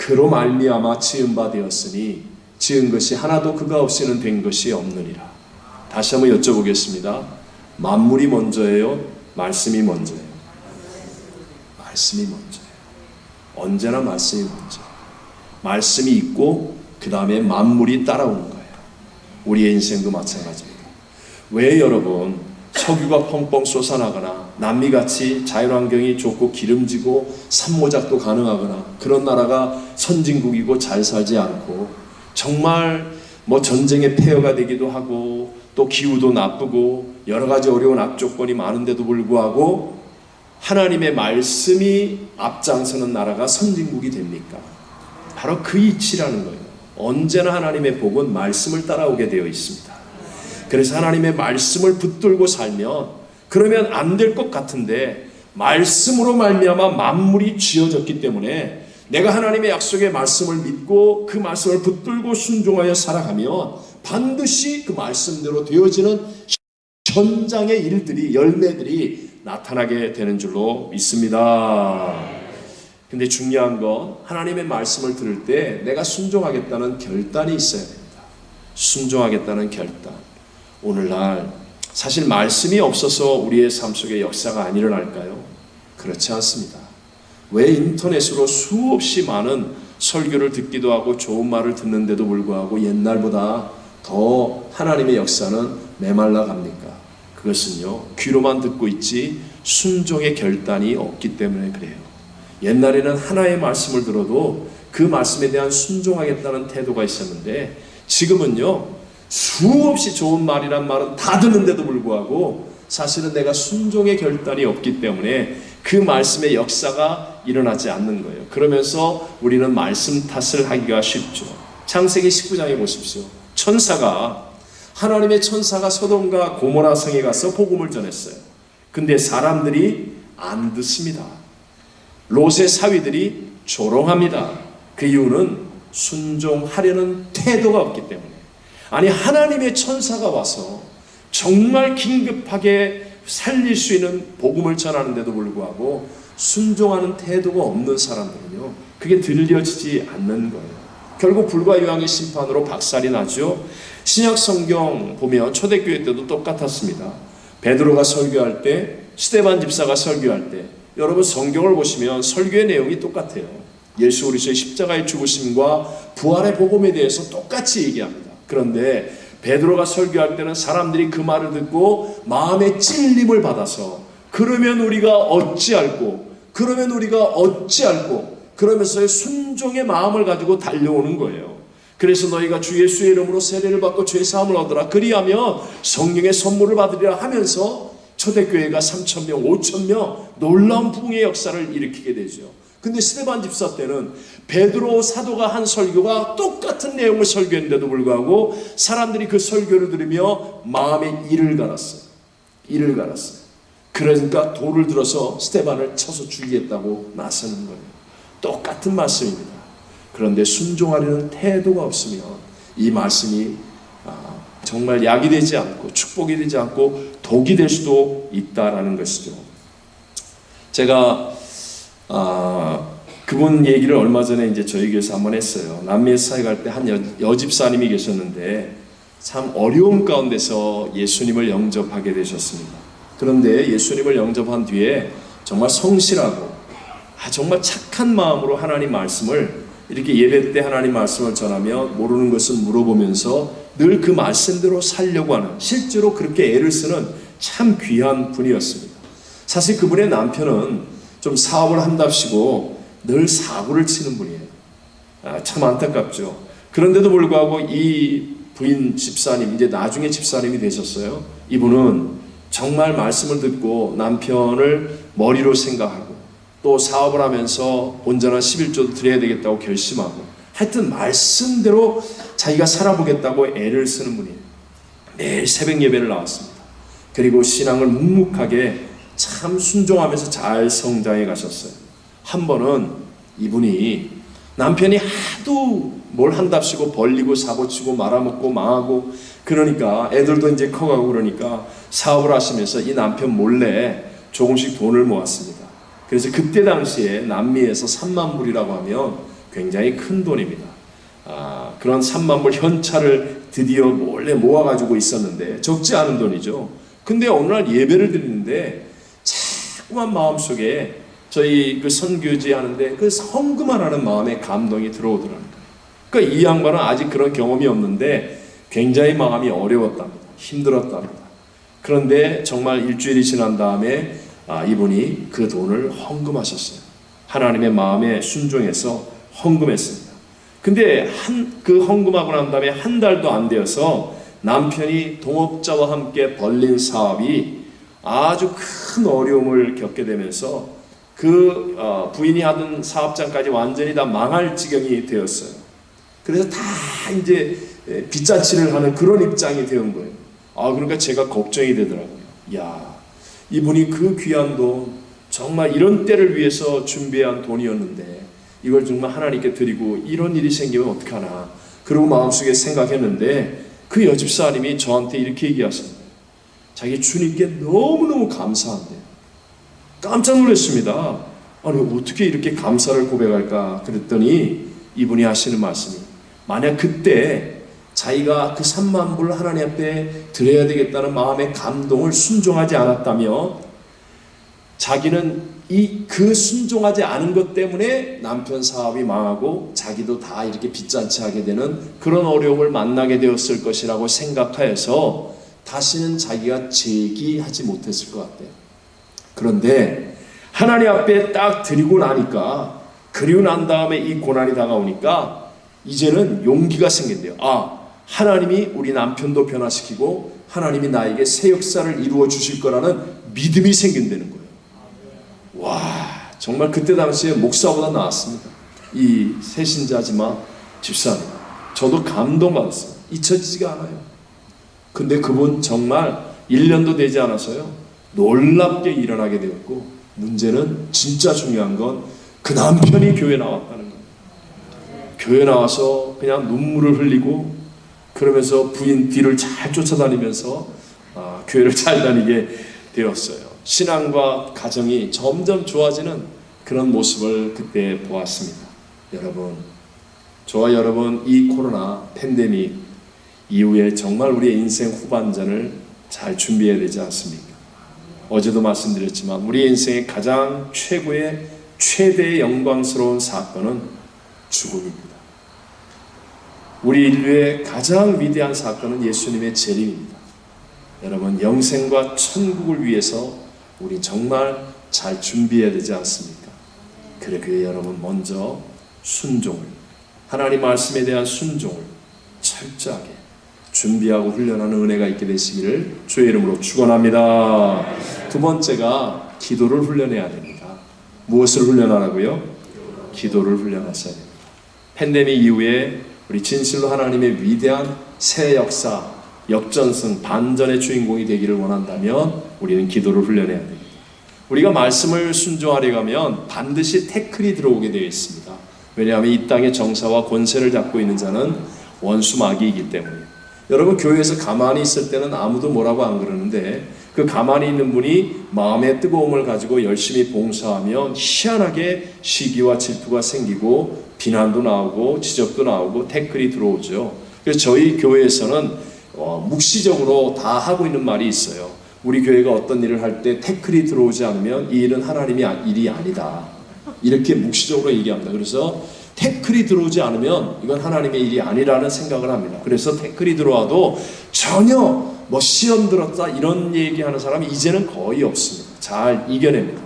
그로 말미암아 지은 바 되었으니 지은 것이 하나도 그가 없이는 된 것이 없느니라. 다시 한번 여쭤보겠습니다. 만물이 먼저예요? 말씀이 먼저예요? 말씀이 먼저예요. 언제나 말씀이 먼저. 말씀이 있고 그 다음에 만물이 따라오는 거예요. 우리의 인생도 마찬가지입니다. 왜 여러분 석유가 펑펑 솟아나거나 남미같이 자연환경이 좋고 기름지고 산모작도 가능하거나 그런 나라가 선진국이고 잘 살지 않고 정말 뭐 전쟁의 폐허가 되기도 하고 또 기후도 나쁘고 여러 가지 어려운 악조건이 많은데도 불구하고 하나님의 말씀이 앞장서는 나라가 선진국이 됩니까? 바로 그 이치라는 거예요. 언제나 하나님의 복은 말씀을 따라오게 되어 있습니다. 그래서 하나님의 말씀을 붙들고 살면 그러면 안 될 것 같은데 말씀으로 말미암아 만물이 지어졌기 때문에 내가 하나님의 약속의 말씀을 믿고 그 말씀을 붙들고 순종하여 살아가면 반드시 그 말씀대로 되어지는 현장의 일들이 열매들이 나타나게 되는 줄로 믿습니다. 근데 중요한 건 하나님의 말씀을 들을 때 내가 순종하겠다는 결단이 있어야 됩니다. 순종하겠다는 결단. 오늘날 사실 말씀이 없어서 우리의 삶 속에 역사가 안 일어날까요? 그렇지 않습니다. 왜 인터넷으로 수없이 많은 설교를 듣기도 하고 좋은 말을 듣는데도 불구하고 옛날보다 더 하나님의 역사는 메말라 갑니까? 그것은요, 귀로만 듣고 있지 순종의 결단이 없기 때문에 그래요. 옛날에는 하나의 말씀을 들어도 그 말씀에 대한 순종하겠다는 태도가 있었는데 지금은요, 수없이 좋은 말이란 말은 다 듣는데도 불구하고 사실은 내가 순종의 결단이 없기 때문에 그 말씀의 역사가 일어나지 않는 거예요. 그러면서 우리는 말씀 탓을 하기가 쉽죠. 창세기 19장에 보십시오. 하나님의 천사가 소돔과 고모라 성에 가서 복음을 전했어요. 근데 사람들이 안 듣습니다. 롯의 사위들이 조롱합니다. 그 이유는 순종하려는 태도가 없기 때문에. 아니, 하나님의 천사가 와서 정말 긴급하게 살릴 수 있는 복음을 전하는데도 불구하고 순종하는 태도가 없는 사람들은요, 그게 들려지지 않는 거예요. 결국 불과 유황의 심판으로 박살이 나죠. 신약 성경 보면 초대교회 때도 똑같았습니다. 베드로가 설교할 때, 스데반 집사가 설교할 때, 여러분 성경을 보시면 설교의 내용이 똑같아요. 예수 그리스도의 십자가의 죽으심과 부활의 복음에 대해서 똑같이 얘기합니다. 그런데 베드로가 설교할 때는 사람들이 그 말을 듣고 마음의 찔림을 받아서 그러면 우리가 어찌할꼬 그러면서 순종의 마음을 가지고 달려오는 거예요. 그래서 너희가 주 예수의 이름으로 세례를 받고 죄 사함을 얻으라. 그리하면 성령의 선물을 받으리라 하면서 초대교회가 3,000명, 5,000명 놀라운 부흥의 역사를 일으키게 되죠. 근데 스데반 집사 때는 베드로 사도가 한 설교가 똑같은 내용을 설교했는데도 불구하고 사람들이 그 설교를 들으며 마음에 이를 갈았어요. 그러니까 돌을 들어서 스데반을 쳐서 죽이겠다고 나서는 거예요. 똑같은 말씀입니다. 그런데 순종하려는 태도가 없으면 이 말씀이 정말 약이 되지 않고 축복이 되지 않고 독이 될 수도 있다라는 것이죠. 제가 그분 얘기를 얼마 전에 이제 저희 교회에서 한번 했어요. 남미에 사회 갈 때 한 여집사님이 계셨는데 참 어려움 가운데서 예수님을 영접하게 되셨습니다. 그런데 예수님을 영접한 뒤에 정말 성실하고 정말 착한 마음으로 하나님 말씀을 이렇게 예배 때 하나님 말씀을 전하며 모르는 것을 물어보면서 늘 그 말씀대로 살려고 하는, 실제로 그렇게 애를 쓰는 참 귀한 분이었습니다. 사실 그분의 남편은 좀 사업을 한답시고 늘 사고를 치는 분이에요. 참 안타깝죠. 그런데도 불구하고 이 부인 집사님, 이제 나중에 집사님이 되셨어요. 이분은 정말 말씀을 듣고 남편을 머리로 생각하고 또 사업을 하면서 온전한 11조도 드려야 되겠다고 결심하고 하여튼 말씀대로 자기가 살아보겠다고 애를 쓰는 분이에요. 매일 새벽 예배를 나왔습니다. 그리고 신앙을 묵묵하게 참 순종하면서 잘 성장해 가셨어요. 한 번은 이분이 남편이 하도 뭘 한답시고 벌리고 사고치고 말아먹고 망하고 그러니까 애들도 이제 커가고 그러니까 사업을 하시면서 이 남편 몰래 조금씩 돈을 모았습니다. 그래서 그때 당시에 남미에서 3만 불이라고 하면 굉장히 큰 돈입니다. 그런 3만 불 현찰을 드디어 몰래 모아가지고 있었는데 적지 않은 돈이죠. 근데 어느 날 예배를 드리는데 자꾸만 마음속에 저희 그 선교지 하는데 그 헌금하라는 마음의 감동이 들어오더라는 거예요. 그러니까 이 양반은 아직 그런 경험이 없는데 굉장히 마음이 어려웠답니다. 힘들었답니다. 그런데 정말 일주일이 지난 다음에 이분이 그 돈을 헌금하셨어요. 하나님의 마음에 순종해서 헌금했습니다. 근데 그 헌금하고 난 다음에 한 달도 안 되어서 남편이 동업자와 함께 벌린 사업이 아주 큰 어려움을 겪게 되면서 그 부인이 하던 사업장까지 완전히 다 망할 지경이 되었어요. 그래서 다 이제 빚잔치를 하는 그런 입장이 되는 거예요. 그러니까 제가 걱정이 되더라고요. 야, 이분이 그 귀한 돈, 정말 이런 때를 위해서 준비한 돈이었는데 이걸 정말 하나님께 드리고 이런 일이 생기면 어떡하나. 그러고 마음속에 생각했는데 그 여집사님이 저한테 이렇게 얘기하셨어요. 자기 주님께 너무너무 감사한데. 깜짝 놀랐습니다. 아니 어떻게 이렇게 감사를 고백할까 그랬더니 이분이 하시는 말씀이, 만약 그때 자기가 그 3만 불 하나님 앞에 드려야 되겠다는 마음의 감동을 순종하지 않았다면 자기는 그 순종하지 않은 것 때문에 남편 사업이 망하고 자기도 다 이렇게 빚잔치 하게 되는 그런 어려움을 만나게 되었을 것이라고 생각하여서 다시는 자기가 제기하지 못했을 것 같아요. 그런데 하나님 앞에 딱 드리고 나니까, 그리고 난 다음에 이 고난이 다가오니까 이제는 용기가 생긴대요. 하나님이 우리 남편도 변화시키고 하나님이 나에게 새 역사를 이루어 주실 거라는 믿음이 생긴다는 거예요. 와, 정말 그때 당시에 목사보다 나았습니다. 이 새신자지만 집사님, 저도 감동받았어요. 잊혀지지가 않아요. 근데 그분 정말 1년도 되지 않아서요, 놀랍게 일어나게 되었고, 문제는 진짜 중요한 건 그 남편이 교회 나왔다는 거예요. 교회 나와서 그냥 눈물을 흘리고 그러면서 부인 뒤를 잘 쫓아다니면서 교회를 잘 다니게 되었어요. 신앙과 가정이 점점 좋아지는 그런 모습을 그때 보았습니다. 여러분, 저와 여러분, 이 코로나 팬데믹 이후에 정말 우리의 인생 후반전을 잘 준비해야 되지 않습니까? 어제도 말씀드렸지만 우리의 인생의 가장 최대의 영광스러운 사건은 죽음입니다. 우리 인류의 가장 위대한 사건은 예수님의 재림입니다. 여러분, 영생과 천국을 위해서 우리 정말 잘 준비해야 되지 않습니까? 그러기에 여러분, 먼저 순종을, 하나님 말씀에 대한 순종을 철저하게 준비하고 훈련하는 은혜가 있게 되시기를 주의 이름으로 축원합니다. 두 번째가 기도를 훈련해야 됩니다. 무엇을 훈련하라고요? 기도를 훈련하셔야 됩니다. 팬데믹 이후에 우리 진실로 하나님의 위대한 새 역사, 역전승, 반전의 주인공이 되기를 원한다면 우리는 기도를 훈련해야 됩니다. 우리가 말씀을 순종하려고 하면 반드시 태클이 들어오게 되어 있습니다. 왜냐하면 이 땅의 정사와 권세를 잡고 있는 자는 원수 마귀이기 때문에. 여러분, 교회에서 가만히 있을 때는 아무도 뭐라고 안 그러는데 그 가만히 있는 분이 마음의 뜨거움을 가지고 열심히 봉사하면 희한하게 시기와 질투가 생기고 비난도 나오고 지적도 나오고 태클이 들어오죠. 그래서 저희 교회에서는 묵시적으로 다 하고 있는 말이 있어요. 우리 교회가 어떤 일을 할 때 태클이 들어오지 않으면 이 일은 하나님의 일이 아니다. 이렇게 묵시적으로 얘기합니다. 그래서 태클이 들어오지 않으면 이건 하나님의 일이 아니라는 생각을 합니다. 그래서 태클이 들어와도 전혀 시험 들었다 이런 얘기하는 사람이 이제는 거의 없습니다. 잘 이겨냅니다.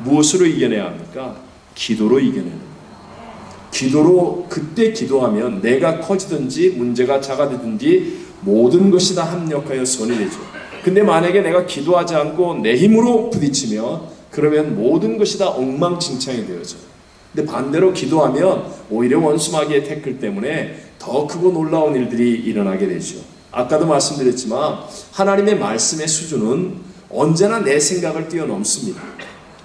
무엇으로 이겨내야 합니까? 기도로 이겨내는 거예요. 기도로, 그때 기도하면 내가 커지든지 문제가 작아지든지 모든 것이 다 합력하여 선이 되죠. 근데 만약에 내가 기도하지 않고 내 힘으로 부딪히면 그러면 모든 것이 다 엉망진창이 되어져요. 근데 반대로 기도하면 오히려 원수마귀의 태클 때문에 더 크고 놀라운 일들이 일어나게 되죠. 아까도 말씀드렸지만 하나님의 말씀의 수준은 언제나 내 생각을 뛰어넘습니다.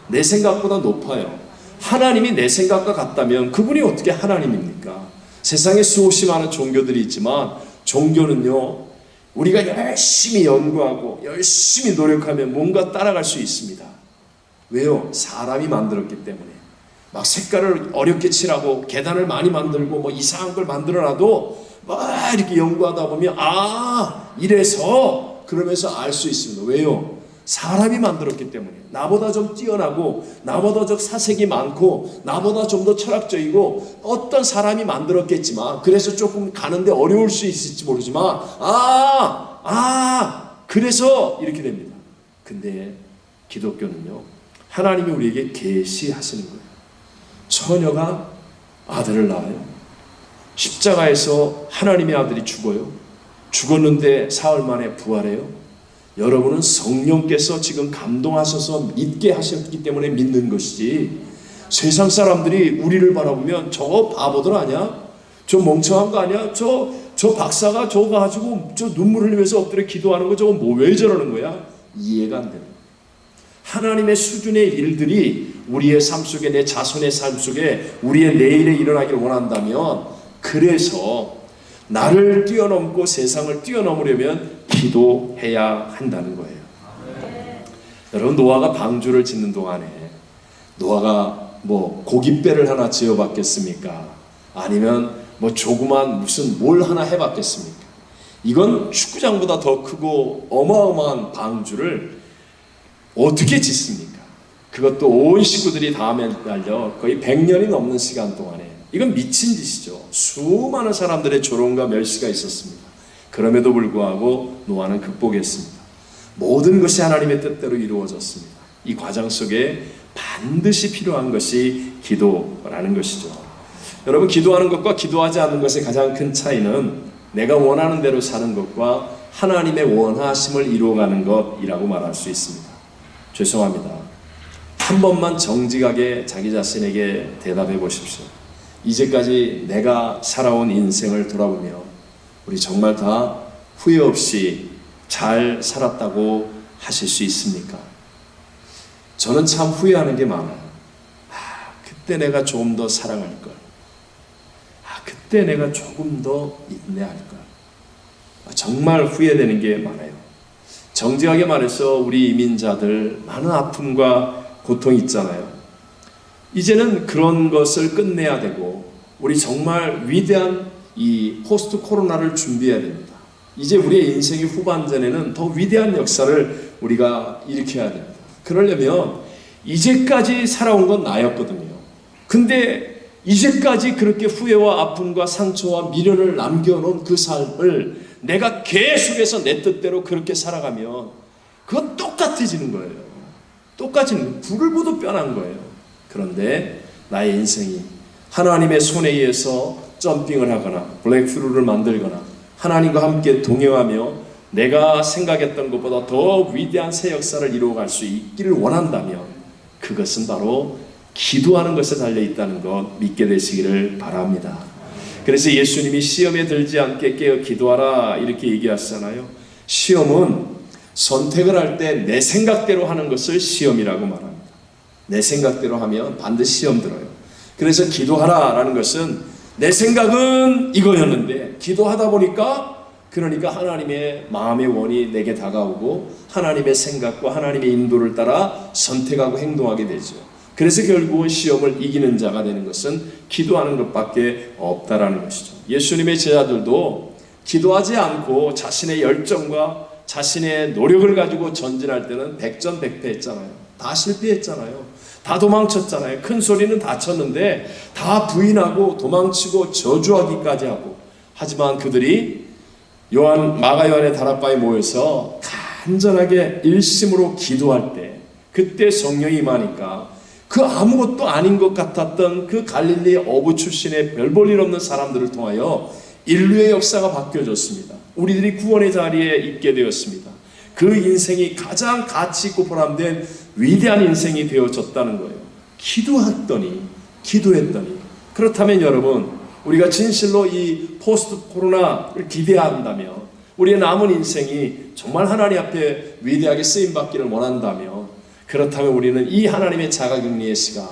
내 생각보다 높아요. 하나님이 내 생각과 같다면 그분이 어떻게 하나님입니까? 세상에 수없이 많은 종교들이 있지만 종교는요, 우리가 열심히 연구하고 열심히 노력하면 뭔가 따라갈 수 있습니다. 왜요? 사람이 만들었기 때문에. 막 색깔을 어렵게 칠하고 계단을 많이 만들고 뭐 이상한 걸 만들어놔도 막 이렇게 연구하다 보면 이래서 그러면서 알 수 있습니다. 왜요? 사람이 만들었기 때문에. 나보다 좀 뛰어나고 나보다 좀 사색이 많고 나보다 좀 더 철학적이고 어떤 사람이 만들었겠지만, 그래서 조금 가는데 어려울 수 있을지 모르지만 그래서 이렇게 됩니다. 근데 기독교는요, 하나님이 우리에게 계시하시는 거예요. 처녀가 아들을 낳아요. 십자가에서 하나님의 아들이 죽어요. 죽었는데 사흘 만에 부활해요. 여러분은 성령께서 지금 감동하셔서 믿게 하셨기 때문에 믿는 것이지, 세상 사람들이 우리를 바라보면 저거 바보들 아니야? 저 멍청한 거 아니야? 저 박사가 저거 가지고 저 눈물 흘리면서 엎드려 기도하는 거 저거 뭐 왜 저러는 거야? 이해가 안 됩니다. 하나님의 수준의 일들이 우리의 삶 속에, 내 자손의 삶 속에, 우리의 내일에 일어나기를 원한다면, 그래서 나를 뛰어넘고 세상을 뛰어넘으려면 기도해야 한다는 거예요. 여러분, 노아가 방주를 짓는 동안에 노아가 뭐 고깃배를 하나 지어봤겠습니까? 아니면 뭐 조그만 무슨 뭘 하나 해봤겠습니까? 이건 축구장보다 더 크고 어마어마한 방주를 어떻게 짓습니까? 그것도 온 식구들이 다 매달려 거의 100년이 넘는 시간 동안에. 이건 미친 짓이죠. 수많은 사람들의 조롱과 멸시가 있었습니다. 그럼에도 불구하고 노아는 극복했습니다. 모든 것이 하나님의 뜻대로 이루어졌습니다. 이 과정 속에 반드시 필요한 것이 기도라는 것이죠. 여러분, 기도하는 것과 기도하지 않는 것의 가장 큰 차이는 내가 원하는 대로 사는 것과 하나님의 원하심을 이루어가는 것이라고 말할 수 있습니다. 죄송합니다. 한 번만 정직하게 자기 자신에게 대답해 보십시오. 이제까지 내가 살아온 인생을 돌아보며 우리 정말 다 후회 없이 잘 살았다고 하실 수 있습니까? 저는 참 후회하는 게 많아요. 그때 내가 조금 더 사랑할 걸. 그때 내가 조금 더 인내할 걸. 정말 후회되는 게 많아요. 정직하게 말해서 우리 이민자들 많은 아픔과 고통이 있잖아요. 이제는 그런 것을 끝내야 되고, 우리 정말 위대한 이 포스트 코로나를 준비해야 됩니다. 이제 우리의 인생의 후반전에는 더 위대한 역사를 우리가 일으켜야 됩니다. 그러려면 이제까지 살아온 건 나였거든요. 근데 이제까지 그렇게 후회와 아픔과 상처와 미련을 남겨놓은 그 삶을 내가 계속해서 내 뜻대로 그렇게 살아가면 그건 똑같아지는 거예요. 똑같은 거예요. 불을 보듯 뻔한 거예요. 그런데 나의 인생이 하나님의 손에 의해서 점핑을 하거나 블랙스루를 만들거나 하나님과 함께 동행하며 내가 생각했던 것보다 더 위대한 새 역사를 이루어갈 수 있기를 원한다면, 그것은 바로 기도하는 것에 달려있다는 것 믿게 되시기를 바랍니다. 그래서 예수님이 시험에 들지 않게 깨어 기도하라 이렇게 얘기하시잖아요. 시험은 선택을 할 때 내 생각대로 하는 것을 시험이라고 말합니다. 내 생각대로 하면 반드시 시험 들어요. 그래서 기도하라라는 것은 내 생각은 이거였는데 기도하다 보니까, 그러니까 하나님의 마음의 원이 내게 다가오고 하나님의 생각과 하나님의 인도를 따라 선택하고 행동하게 되죠. 그래서 결국은 시험을 이기는 자가 되는 것은 기도하는 것밖에 없다라는 것이죠. 예수님의 제자들도 기도하지 않고 자신의 열정과 자신의 노력을 가지고 전진할 때는 백전백패했잖아요. 다 실패했잖아요. 다 도망쳤잖아요. 큰 소리는 다 쳤는데 다 부인하고 도망치고 저주하기까지 하고. 하지만 그들이 마가 요한의 다락방에 모여서 간절하게 일심으로 기도할 때, 그때 성령이 임하니까 그 아무것도 아닌 것 같았던 그 갈릴리 어부 출신의 별 볼 일 없는 사람들을 통하여 인류의 역사가 바뀌어졌습니다. 우리들이 구원의 자리에 있게 되었습니다. 그 인생이 가장 가치 있고 보람된 위대한 인생이 되어졌다는 거예요. 기도했더니. 그렇다면 여러분, 우리가 진실로 이 포스트 코로나를 기대한다면, 우리의 남은 인생이 정말 하나님 앞에 위대하게 쓰임받기를 원한다면, 그렇다면 우리는 이 하나님의 자가격리의 시간,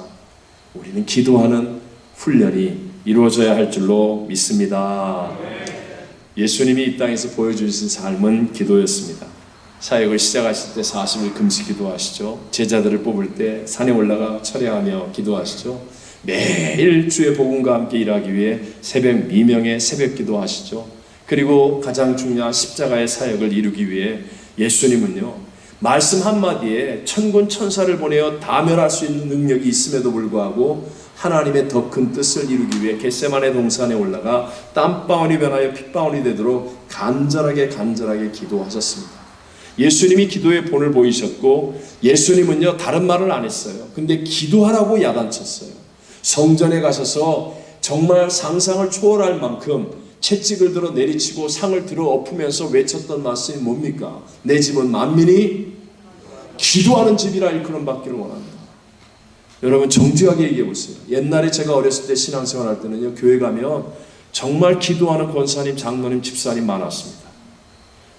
우리는 기도하는 훈련이 이루어져야 할 줄로 믿습니다. 예수님이 이 땅에서 보여주신 삶은 기도였습니다. 사역을 시작하실 때 40일 금식 기도하시죠. 제자들을 뽑을 때 산에 올라가 철야하며 기도하시죠. 매일 주의 복음과 함께 일하기 위해 새벽 미명에 새벽 기도하시죠. 그리고 가장 중요한 십자가의 사역을 이루기 위해 예수님은요, 말씀 한마디에 천군 천사를 보내어 다멸할 수 있는 능력이 있음에도 불구하고 하나님의 더 큰 뜻을 이루기 위해 겟세마네 동산에 올라가 땀방울이 변하여 핏방울이 되도록 간절하게 기도하셨습니다. 예수님이 기도의 본을 보이셨고, 예수님은요 다른 말을 안 했어요. 근데 기도하라고 야단쳤어요. 성전에 가셔서 정말 상상을 초월할 만큼 채찍을 들어 내리치고 상을 들어 엎으면서 외쳤던 말씀이 뭡니까? 내 집은 만민이 기도하는 집이라 일컬음 받기를 원한다. 여러분 정직하게 얘기해 보세요. 옛날에 제가 어렸을 때 신앙생활 할 때는요, 교회 가면 정말 기도하는 권사님, 장로님, 집사님 많았습니다.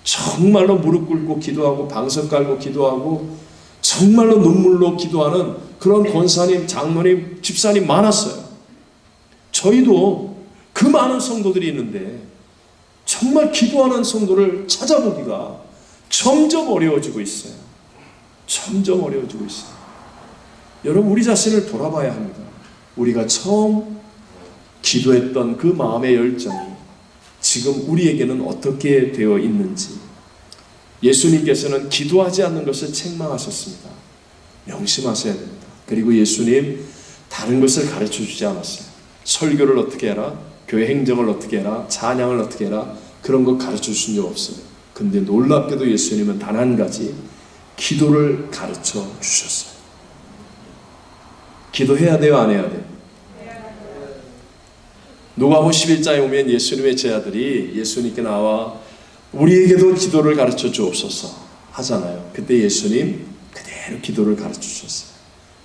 정말로 무릎 꿇고 기도하고 방석 깔고 기도하고 정말로 눈물로 기도하는 그런 권사님, 장로님, 집사님 많았어요. 저희도 그 많은 성도들이 있는데 정말 기도하는 성도를 찾아보기가 점점 어려워지고 있어요. 점점 어려워지고 있어요. 여러분 우리 자신을 돌아봐야 합니다. 우리가 처음 기도했던 그 마음의 열정이 지금 우리에게는 어떻게 되어 있는지. 예수님께서는 기도하지 않는 것을 책망하셨습니다. 명심하셔야 됩니다. 그리고 예수님 다른 것을 가르쳐 주지 않았어요. 설교를 어떻게 해라, 교회 행정을 어떻게 해라, 찬양을 어떻게 해라, 그런 거 가르쳐 주신 적 없어요. 근데 놀랍게도 예수님은 단 한 가지, 기도를 가르쳐 주셨어요. 기도해야 돼요, 안 해야 돼요? 누가복음 11장에 오면 예수님의 제자들이 예수님께 나와 우리에게도 기도를 가르쳐 주옵소서 하잖아요. 그때 예수님 그대로 기도를 가르쳐 주셨어요.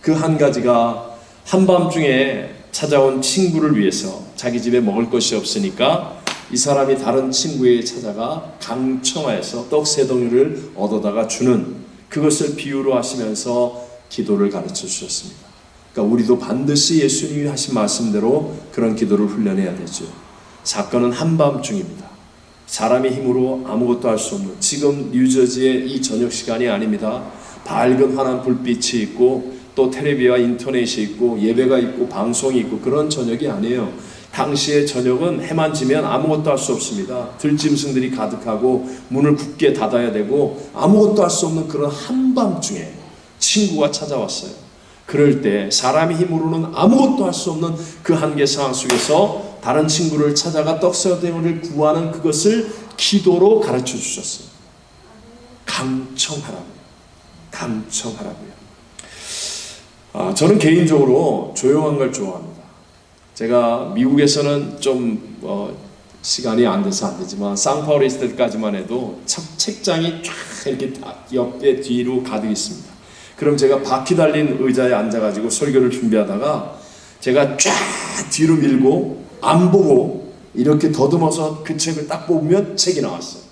그 한 가지가 한밤중에 찾아온 친구를 위해서 자기 집에 먹을 것이 없으니까 이 사람이 다른 친구에게 찾아가 강청하여서 떡 3덩이를 얻어다가 주는, 그것을 비유로 하시면서 기도를 가르쳐 주셨습니다. 그러니까 우리도 반드시 예수님이 하신 말씀대로 그런 기도를 훈련해야 되죠. 사건은 한밤중입니다. 사람의 힘으로 아무것도 할 수 없는, 지금 뉴저지의 이 저녁 시간이 아닙니다. 밝은 환한 불빛이 있고 또 텔레비와 인터넷이 있고 예배가 있고 방송이 있고 그런 저녁이 아니에요. 당시의 저녁은 해만 지면 아무것도 할 수 없습니다. 들짐승들이 가득하고 문을 굳게 닫아야 되고 아무것도 할 수 없는 그런 한밤중에 친구가 찾아왔어요. 그럴 때 사람의 힘으로는 아무것도 할 수 없는 그 한계 상황 속에서 다른 친구를 찾아가 떡새우를 구하는 그것을 기도로 가르쳐 주셨어요. 강청하라고요. 저는 개인적으로 조용한 걸 좋아합니다. 제가 미국에서는 좀 시간이 안 돼서 안 되지만 상파울에 있을 때까지만 해도 책장이 쫙 이렇게 옆에 뒤로 가득 있습니다. 그럼 제가 바퀴 달린 의자에 앉아가지고 설교를 준비하다가 제가 쫙 뒤로 밀고 안 보고 이렇게 더듬어서 그 책을 딱 뽑으면 책이 나왔어요.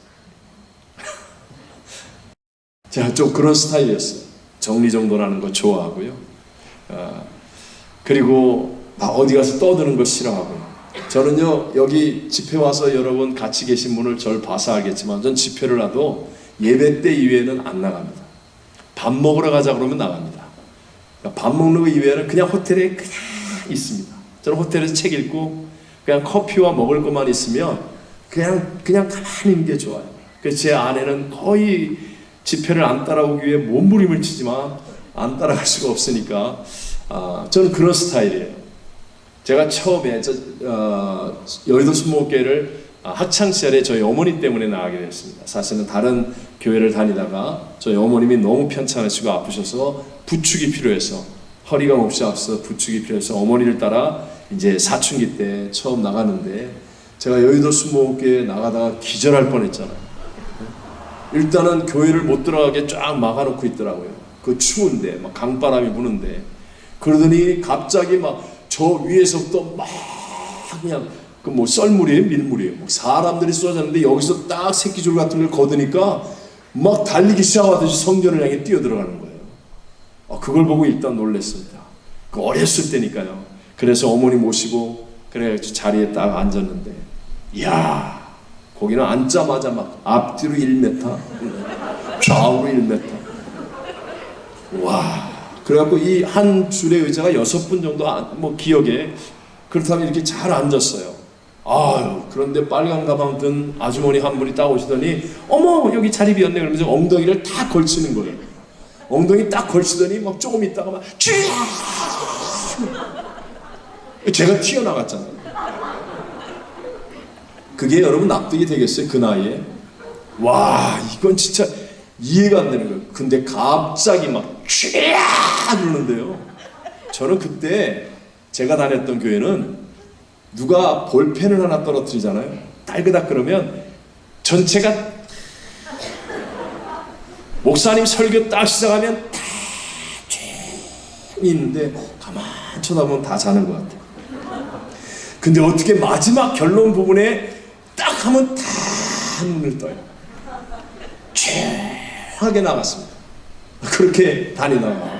제가 좀 그런 스타일이었어요. 정리정돈하는 거 좋아하고요. 그리고 막 어디 가서 떠드는 거 싫어하고요. 저는요, 여기 집회 와서 여러분 같이 계신 분을 절 봐서 알겠지만 전 집회를 하도 예배 때 이외에는 안 나갑니다. 밥 먹으러 가자 그러면 나갑니다. 그러니까 밥 먹는 거 이외에는 그냥 호텔에 그냥 있습니다. 저는 호텔에서 책 읽고 그냥 커피와 먹을 것만 있으면 그냥 가만히 있는 게 좋아요. 그래서 제 아내는 거의 집회를 안 따라오기 위해 몸부림을 치지만 안 따라갈 수가 없으니까 저는 그런 스타일이에요. 제가 처음에 여의도 순복음교회를 학창시절에 저희 어머니 때문에 나가게 됐습니다. 사실은 다른 교회를 다니다가 저희 어머님이 너무 편찮으시고 아프셔서 부축이 필요해서, 허리가 몹시 아파서 부축이 필요해서 어머니를 따라 이제 사춘기 때 처음 나갔는데 제가 여의도 순복음교회 나가다가 기절할 뻔했잖아요. 일단은 교회를 못 들어가게 쫙 막아놓고 있더라고요. 그 추운데 막 강바람이 부는데, 그러더니 갑자기 막 저 위에서부터 막 그냥 그 뭐 썰물이에요, 밀물이에요. 사람들이 쏟아졌는데 여기서 딱 새끼줄 같은 걸 거두니까 막 달리기 시작하듯이 성전을 향해 뛰어들어가는 거예요. 그걸 보고 일단 놀랐습니다. 그 어렸을 때니까요. 그래서 어머니 모시고 그래가지고 자리에 딱 앉았는데, 이야, 거기는 앉자마자 막 앞뒤로 1m, 좌우로 1m. 와, 그래갖고 이 한 줄의 의자가 6분 정도 뭐 기억에 그렇다면 이렇게 잘 앉았어요. 아유, 그런데 빨간 가방 든 아주머니 한 분이 딱 오시더니 어머 여기 자리 비었네 그러면서 엉덩이를 딱 걸치는 거예요. 엉덩이 딱 걸치더니 막 조금 있다가 막 쥐야 제가 튀어나갔잖아요. 그게 여러분 납득이 되겠어요? 그 나이에? 와, 이건 진짜 이해가 안 되는 거예요. 근데 갑자기 막 쥐야 그러는데요. 저는 그때 제가 다녔던 교회는 누가 볼펜을 하나 떨어뜨리잖아요. 딸그닥 그러면 전체가 목사님 설교 딱 시작하면 다 조용히 있는데 가만 쳐다보면 다 자는 것 같아요. 근데 어떻게 마지막 결론 부분에 딱 하면 다 눈을 떠요. 조용하게 나갔습니다. 그렇게 다니다가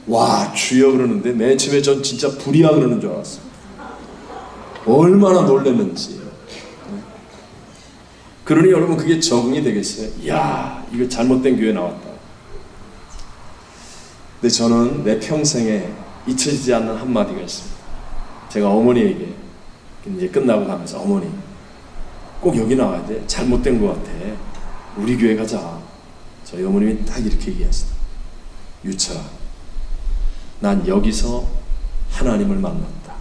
와 주여 그러는데 맨 처음에 전 진짜 불이야 그러는 줄 알았어요. 얼마나 놀랐는지. 그러니 여러분 그게 적응이 되겠어요? 이야 이거 잘못된 교회 나왔다. 근데 저는 내 평생에 잊혀지지 않는 한마디가 있습니다. 제가 어머니에게 이제 끝나고 가면서 어머니 꼭 여기 나와야 돼. 잘못된 것 같아. 우리 교회 가자. 저희 어머님이 딱 이렇게 얘기했어요. 유철아, 난 여기서 하나님을 만났다.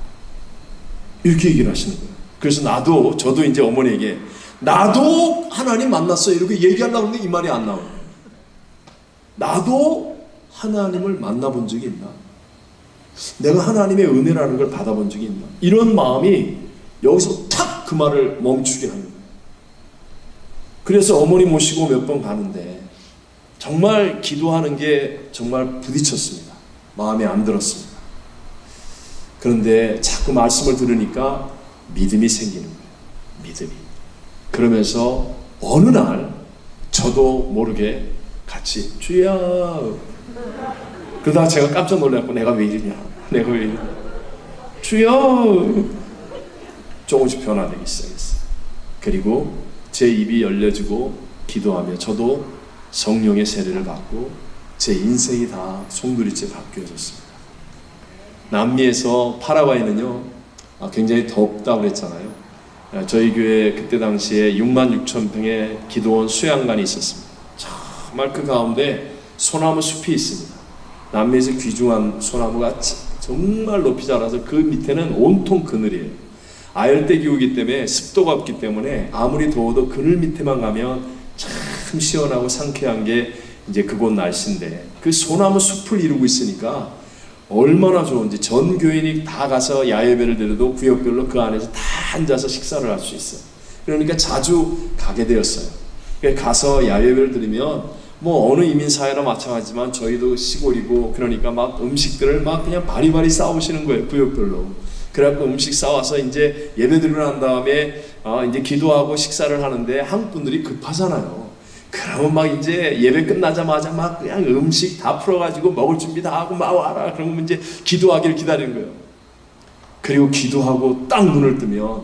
이렇게 얘기를 하시는 거예요. 그래서 저도 이제 어머니에게 나도 하나님 만났어요. 이렇게 얘기하려고 하는데 이 말이 안 나와요. 나도 하나님을 만나본 적이 있나? 내가 하나님의 은혜라는 걸 받아본 적이 있나? 이런 마음이 여기서 탁 그 말을 멈추게 하는 거예요. 그래서 어머니 모시고 몇 번 가는데 정말 기도하는 게 정말 부딪혔습니다. 마음에 안 들었습니다. 그런데 자꾸 말씀을 들으니까 믿음이 생기는 거예요. 믿음이. 그러면서 어느 날 저도 모르게 같이 주여 그러다가 제가 깜짝 놀랐고 내가 왜 이러냐 내가 왜 이러냐 주여 조금씩 변화되기 시작했어요. 그리고 제 입이 열려지고 기도하며 저도 성령의 세례를 받고 제 인생이 다 송두리째 바뀌어졌습니다. 남미에서 파라과이는요 굉장히 덥다고 그랬잖아요. 저희 교회 그때 당시에 66,000평의 기도원 수양관이 있었습니다. 정말 그 가운데 소나무 숲이 있습니다. 남미에서 귀중한 소나무가 정말 높이 자라서 그 밑에는 온통 그늘이에요. 아열대 기후이기 때문에 습도가 없기 때문에 아무리 더워도 그늘 밑에만 가면 참 시원하고 상쾌한 게 이제 그곳 날씨인데 그 소나무 숲을 이루고 있으니까 얼마나 좋은지 전 교인이 다 가서 야외배를 드려도 구역별로 그 안에서 다 앉아서 식사를 할 수 있어요. 그러니까 자주 가게 되었어요. 그러니까 가서 야외배를 드리면 뭐 어느 이민사회나 마찬가지지만 저희도 시골이고 그러니까 막 음식들을 막 그냥 바리바리 싸우시는 거예요. 구역별로. 그래갖고 음식 싸와서 이제 예배드리고 난 다음에 이제 기도하고 식사를 하는데 한국 분들이 급하잖아요. 그러면 막 이제 예배 끝나자마자 막 그냥 음식 다 풀어가지고 먹을 준비 다 하고 막 와라. 그러면 이제 기도하기를 기다리는 거예요. 그리고 기도하고 딱 눈을 뜨면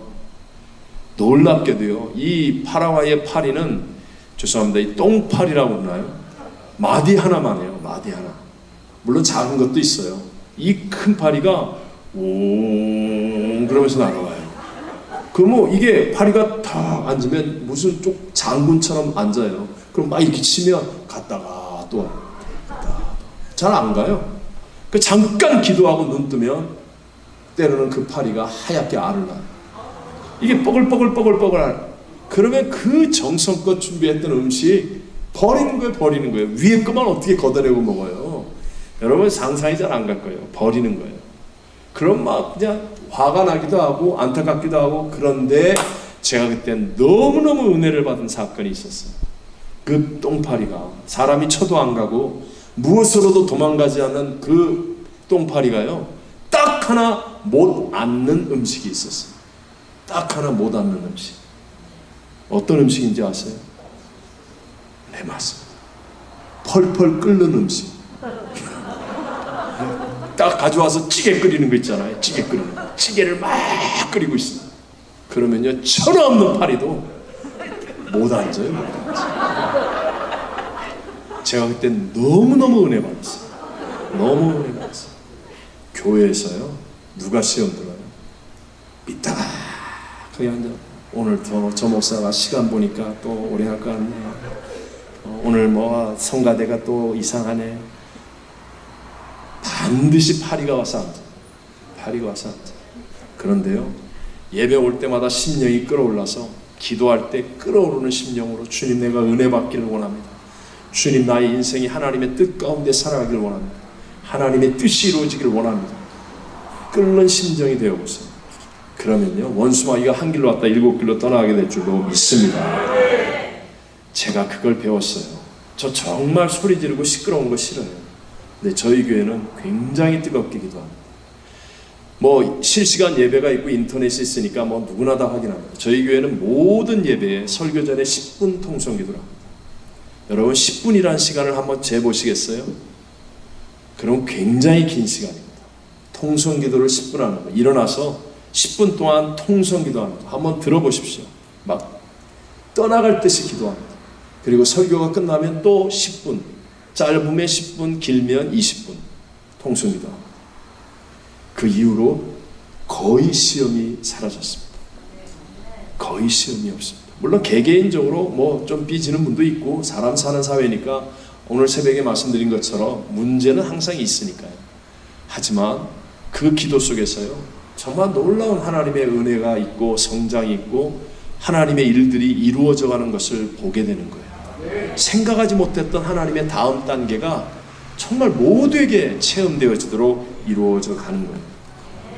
놀랍게도요. 이 파라과이의 파리는 죄송합니다. 이 똥파리라고 그러나요? 마디 하나만 해요. 마디 하나. 물론 작은 것도 있어요. 이 큰 파리가 옹 그러면서 날아와요. 그럼 이게 파리가 탁 앉으면 무슨 쪽 장군처럼 앉아요. 그럼 막 이렇게 치면 갔다가 또 잘 안 가요. 그 잠깐 기도하고 눈 뜨면 때로는 그 파리가 하얗게 알을 낳아요. 이게 뽀글뽀글 그러면 그 정성껏 준비했던 음식 버리는 거예요. 위에 것만 어떻게 걷어내고 먹어요. 여러분 상상이 잘 안 갈 거예요. 버리는 거예요. 그럼 막 그냥 화가 나기도 하고 안타깝기도 하고 그런데 제가 그땐 너무너무 은혜를 받은 사건이 있었어요. 그 똥파리가 사람이 쳐도 안 가고 무엇으로도 도망가지 않는 그 똥파리가요. 딱 하나 못 앉는 음식이 있었어요. 딱 하나 못 앉는 음식. 어떤 음식인지 아세요? 네, 맞습니다. 펄펄 끓는 음식. 딱 가져와서 찌개 끓이는 거 있잖아요. 찌개를 막 끓이고 있어요. 그러면요 천없는 파리도 못 앉아요. 제가 그때 너무너무 은혜 받았어요. 너무 은혜가 많았어요. 교회에서요, 누가 시험 들어요? 이따가 그냥 오늘 저 목사가 시간 보니까 또 오래 할 거 아니에요. 오늘 뭐 성가대가 또 이상하네. 반드시 파리가 와서 앉아. 파리가 와서 앉아. 그런데요, 예배 올 때마다 심령이 끌어올라서 기도할 때 끌어오르는 심령으로 주님, 내가 은혜 받기를 원합니다. 주님, 나의 인생이 하나님의 뜻 가운데 살아가기를 원합니다. 하나님의 뜻이 이루어지기를 원합니다. 끓는 심정이 되어보세요. 그러면요, 원수마귀가 한 길로 왔다 7길로 떠나게 될 줄로 믿습니다. 제가 그걸 배웠어요. 저 정말 소리 지르고 시끄러운 거 싫어요. 근데 저희 교회는 굉장히 뜨겁게 기도합니다. 뭐 실시간 예배가 있고 인터넷이 있으니까 뭐 누구나 다 확인합니다. 저희 교회는 모든 예배에 설교 전에 10분 통성 기도를 합니다. 여러분 10분이라는 시간을 한번 재보시겠어요? 그럼 굉장히 긴 시간입니다. 통성 기도를 10분 하는 거예요. 일어나서 10분 동안 통성 기도하는 거 한번 들어보십시오. 막 떠나갈 듯이 기도합니다. 그리고 설교가 끝나면 또 10분, 짧으면 10분, 길면 20분 통성 기도합니다. 그 이후로 거의 시험이 사라졌습니다. 거의 시험이 없습니다. 물론 개개인적으로 뭐 좀 삐지는 분도 있고 사람 사는 사회니까 오늘 새벽에 말씀드린 것처럼 문제는 항상 있으니까요. 하지만 그 기도 속에서요, 정말 놀라운 하나님의 은혜가 있고 성장이 있고 하나님의 일들이 이루어져 가는 것을 보게 되는 거예요. 생각하지 못했던 하나님의 다음 단계가 정말 모두에게 체험되어지도록 이루어져 가는 거예요.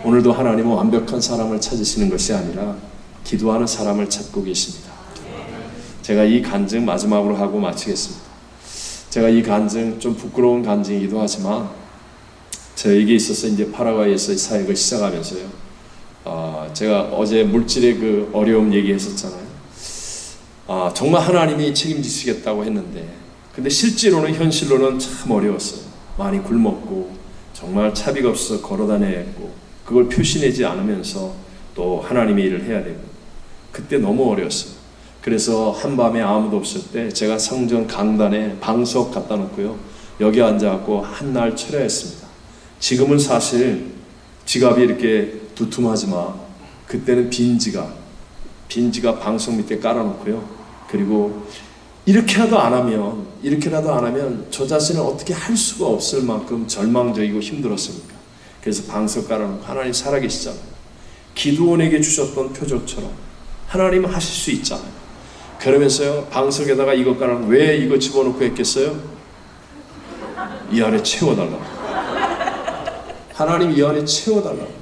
오늘도 하나님은 완벽한 사람을 찾으시는 것이 아니라 기도하는 사람을 찾고 계십니다. 제가 이 간증 마지막으로 하고 마치겠습니다. 제가 이 간증 좀 부끄러운 간증이기도 하지만 저에게 있어서 이제 파라과이에서 사역을 시작하면서요, 제가 어제 물질의 그 어려움 얘기했었잖아요. 정말 하나님이 책임지시겠다고 했는데, 근데 실제로는 현실로는 참 어려웠어요. 많이 굶었고 정말 차비가 없어서 걸어다녀야 했고 그걸 표시내지 않으면서 또 하나님의 일을 해야 되고 그때 너무 어려웠어요. 그래서 한밤에 아무도 없을 때 제가 성전 강단에 방석 갖다 놓고요, 여기 앉아갖고 한날 철야했습니다. 지금은 사실 지갑이 이렇게 두툼하지만 그때는 빈 지갑 방석 밑에 깔아놓고요, 그리고 이렇게라도 안 하면 저 자신을 어떻게 할 수가 없을 만큼 절망적이고 힘들었습니까? 그래서 방석 깔아놓고 하나님 살아계시잖아요. 기드온에게 주셨던 표적처럼 하나님은 하실 수 있잖아요. 그러면서요, 방석에다가 이거 깔아놓고 왜 이거 집어넣고 했겠어요? 이 안에 채워달라고. 하나님 이 안에 채워달라고.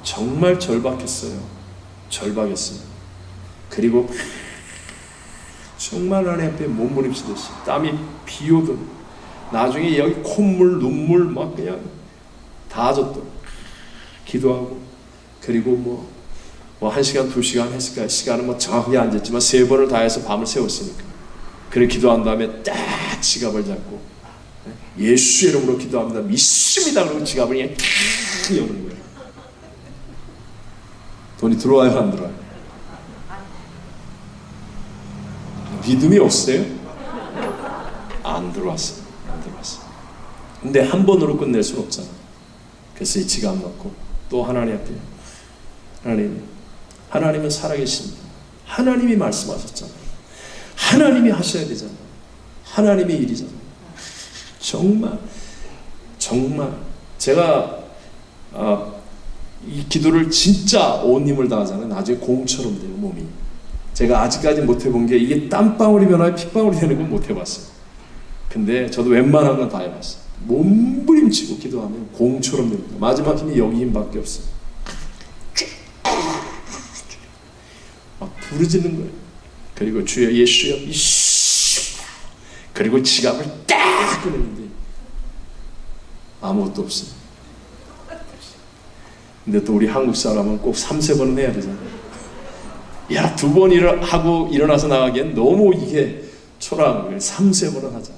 정말 절박했어요. 그리고 정말 하나님 앞에 몸부림치듯이 땀이 비오듯 나중에 여기 콧물 눈물 막 그냥 다 젖도록 기도하고, 그리고 뭐 1시간 2시간 했을까요? 시간은 뭐 정확하게 안 쟀지만 3번을 다 해서 밤을 새웠으니까. 그래 기도한 다음에 딱 지갑을 잡고 예수 이름으로 기도합니다, 믿습니다, 그러고 지갑을 그냥 탁 여는 거예요. 돈이 들어와요, 안 들어와요? 믿음이 없어요? 안 들어왔어요. 근데 한 번으로 끝낼 수는 없잖아. 그래서 이 지갑 넣고 또 하나님 앞에, 하나님은 살아계십니다. 하나님이 말씀하셨잖아요. 하나님이 하셔야 되잖아요. 하나님의 일이잖아요. 정말 제가 이 기도를 진짜 온 힘을 다하잖아요. 나중에 공처럼 돼요, 몸이. 제가 아직까지 못 해본 게 이게 땀방울이 변화에 핏방울이 되는 건 못 해봤어요. 근데 저도 웬만한 건 다 해봤어요. 몸부림치고 기도하면 공처럼 됩니다. 마지막 힘이 여기 힘밖에 없어요. 막 부르짖는 거예요. 그리고 주여 예수여 믿습니다. 그리고 지갑을 딱 꺼냈는데 아무것도 없어요. 근데 또 우리 한국 사람은 꼭 3-4번은 해야 되잖아요. 야, 2번 하고 일어나서 나가기엔 너무 이게 초라한 거예요. 3-4번은 하자.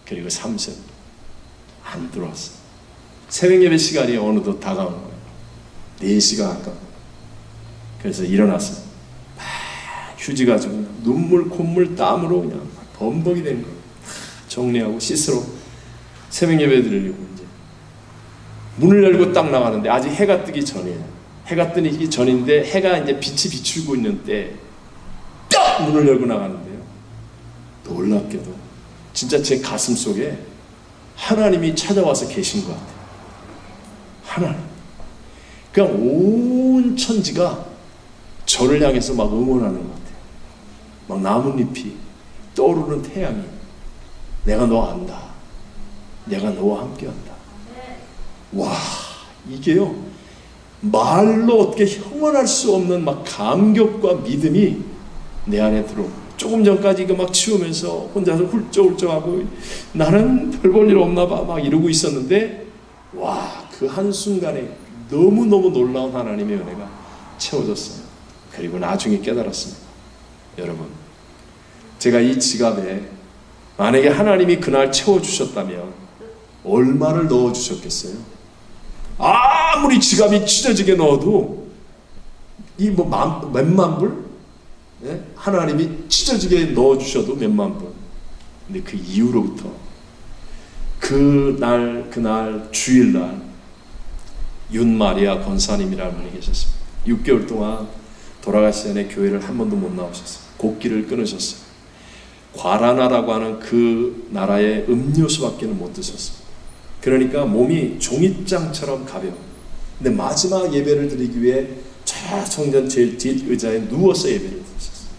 그리고 3-4번 안 들어왔어. 새벽 예배 시간이 어느덧 다가오는 거예요. 4시가 가까워. 그래서 일어나서 막 휴지 가지고 눈물 콧물 땀으로 그냥 범벅이 되는 거예요. 정리하고 씻으러 새벽 예배 드리려고 이제 문을 열고 딱 나가는데 아직 해가 뜨기 전이에요. 해가 뜨기 전인데 해가 이제 빛이 비추고 있는 때 딱 문을 열고 나가는데요. 놀랍게도 진짜 제 가슴 속에 하나님이 찾아와서 계신 것 같아요. 하나님. 그냥 온 천지가 저를 향해서 막 응원하는 것 같아요. 막 나뭇잎이 떠오르는 태양이 내가 너 안다. 내가 너와 함께한다. 와, 이게요 말로 어떻게 형언할 수 없는 막 감격과 믿음이 내 안에 들어. 조금 전까지 이거 막 치우면서 혼자서 훌쩍훌쩍하고 나는 별 볼 일 없나 봐 막 이러고 있었는데 와, 그 한순간에 너무너무 놀라운 하나님의 은혜가 채워졌어요. 그리고 나중에 깨달았습니다. 여러분, 제가 이 지갑에 만약에 하나님이 그날 채워주셨다면 얼마를 넣어주셨겠어요? 아무리 지갑이 찢어지게 넣어도 이 뭐 몇만 불? 네? 하나님이 찢어지게 넣어주셔도 몇만 불. 근데 그 이후로부터 그날 주일날 윤마리아 권사님이라는 분이 계셨습니다. 6개월 동안 돌아가시 전에 교회를 한 번도 못 나오셨어요. 곡기를 끊으셨어요. 과라나라고 하는 그 나라의 음료수밖에 못 드셨어요. 그러니까 몸이 종잇장처럼 가벼워. 근데 마지막 예배를 드리기 위해 저 성전 제일 뒷 의자에 누워서 예배를 드렸어요.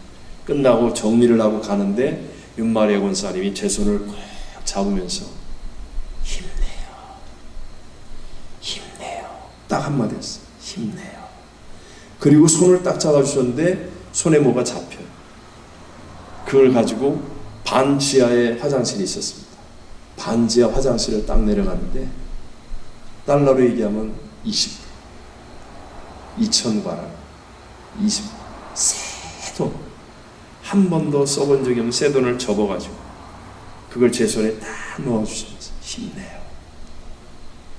끝나고 정리를 하고 가는데 윤마리아 권사님이 제 손을 꽉 잡으면서 힘내요. 딱 한마디 했어요. 힘내요. 그리고 손을 딱 잡아주셨는데 손에 뭐가 잡혀요. 그걸 가지고 반지하에 화장실이 있었습니다. 반지하 화장실을 딱 내려갔는데 달러로 얘기하면 20불, 2,000과랑 20불, 새 돈, 한 번도 써본 적이 없는 새 돈을 접어가지고 그걸 제 손에 딱 넣어주시면서 힘내요.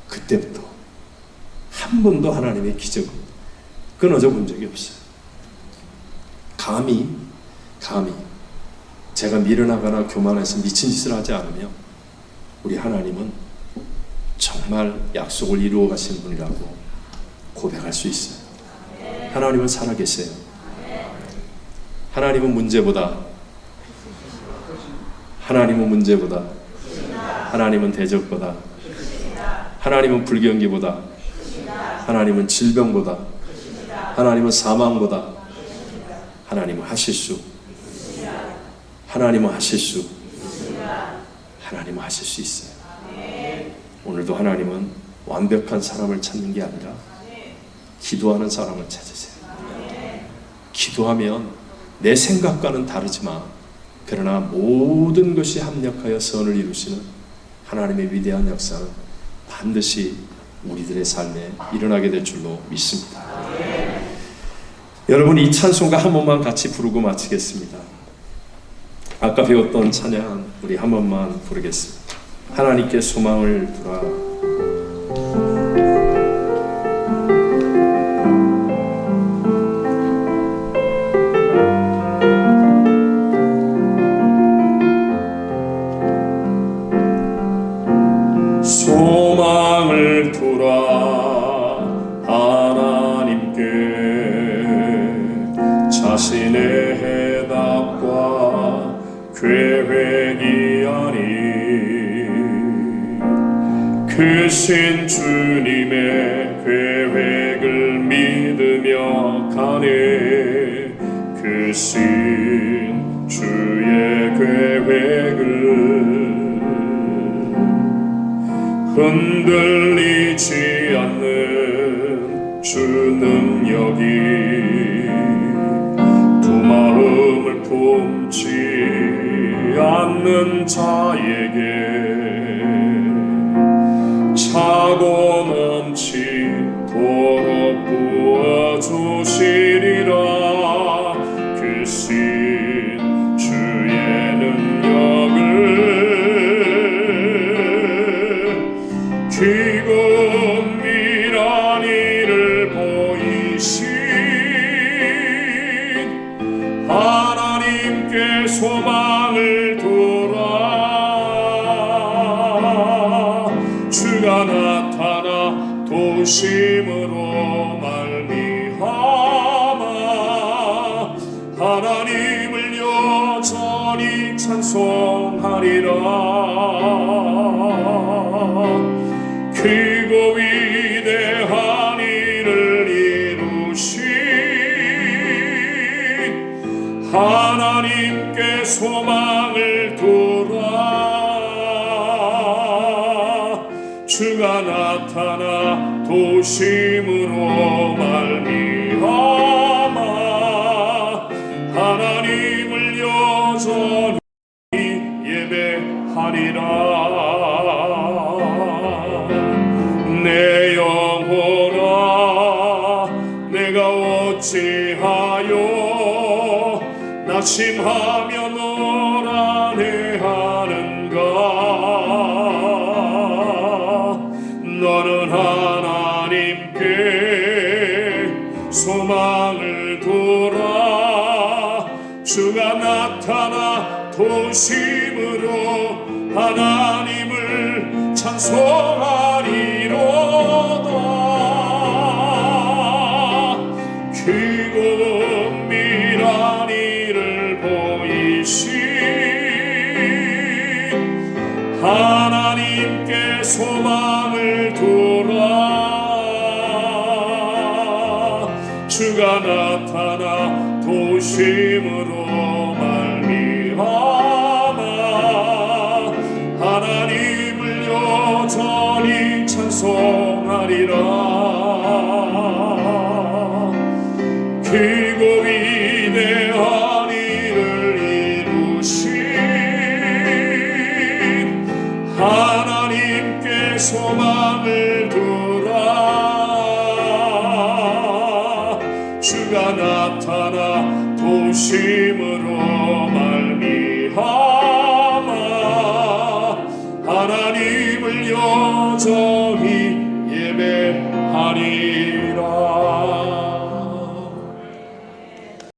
그때부터 한 번도 하나님의 기적을 끊어져 본 적이 없어요. 감히 제가 미련하거나 교만해서 미친 짓을 하지 않으며 우리 하나님은 정말 약속을 이루어 가시는 분이라고 고백할 수 있어요. 하나님은 살아계세요. 하나님은 문제보다 하나님은 대적보다 하나님은 불경기보다 하나님은 질병보다 하나님은 사망보다 하나님은 하실 수 있어요. 오늘도 하나님은 완벽한 사람을 찾는 게 아니라 기도하는 사람을 찾으세요. 기도하면 내 생각과는 다르지만 그러나 모든 것이 합력하여 선을 이루시는 하나님의 위대한 역사는 반드시 우리들의 삶에 일어나게 될 줄로 믿습니다. 여러분, 이 찬송가 한 번만 같이 부르고 마치겠습니다. 아까 배웠던 찬양 우리 한 번만 부르겠습니다. 하나님께 소망을 두라. 소망을 두라 하나님께 자신의 해답과 계획이 아닌 크신 주님의 계획을 믿으며 가네. 크신 주의 계획을 흔들리지 않는 주 능력이 두 마음을 품지 않는 자에게 차고 넘치도록 부어주시리라. 크신 주의 능력을 기근밀한 일을 보이신 하나님께 소망을 두라. 도심으로 말미암아 하나님을 여전히 찬송하리라. 크고 위대한 일을 이루신 하나님께 소망을 두라. 주가 나타나 도심으로 말미암아 하나님을 여전히 예배하리라. 내 영혼아 내가 어찌하여 낙심하며 너라 내하는가. 너는 하나님께 소망을 두라. 주가 나타나 도심으로 하나님을 찬송하리로다. 크고 은밀한 일을 보이신 하나님께 소망을 두라. 주가 나타나 도심으로 말미암아 하나님을 여전히 찬송하리라. 크고 위대한 일을 이루신 하나님께 소망을 두라. 주가 나타나 도심으로 말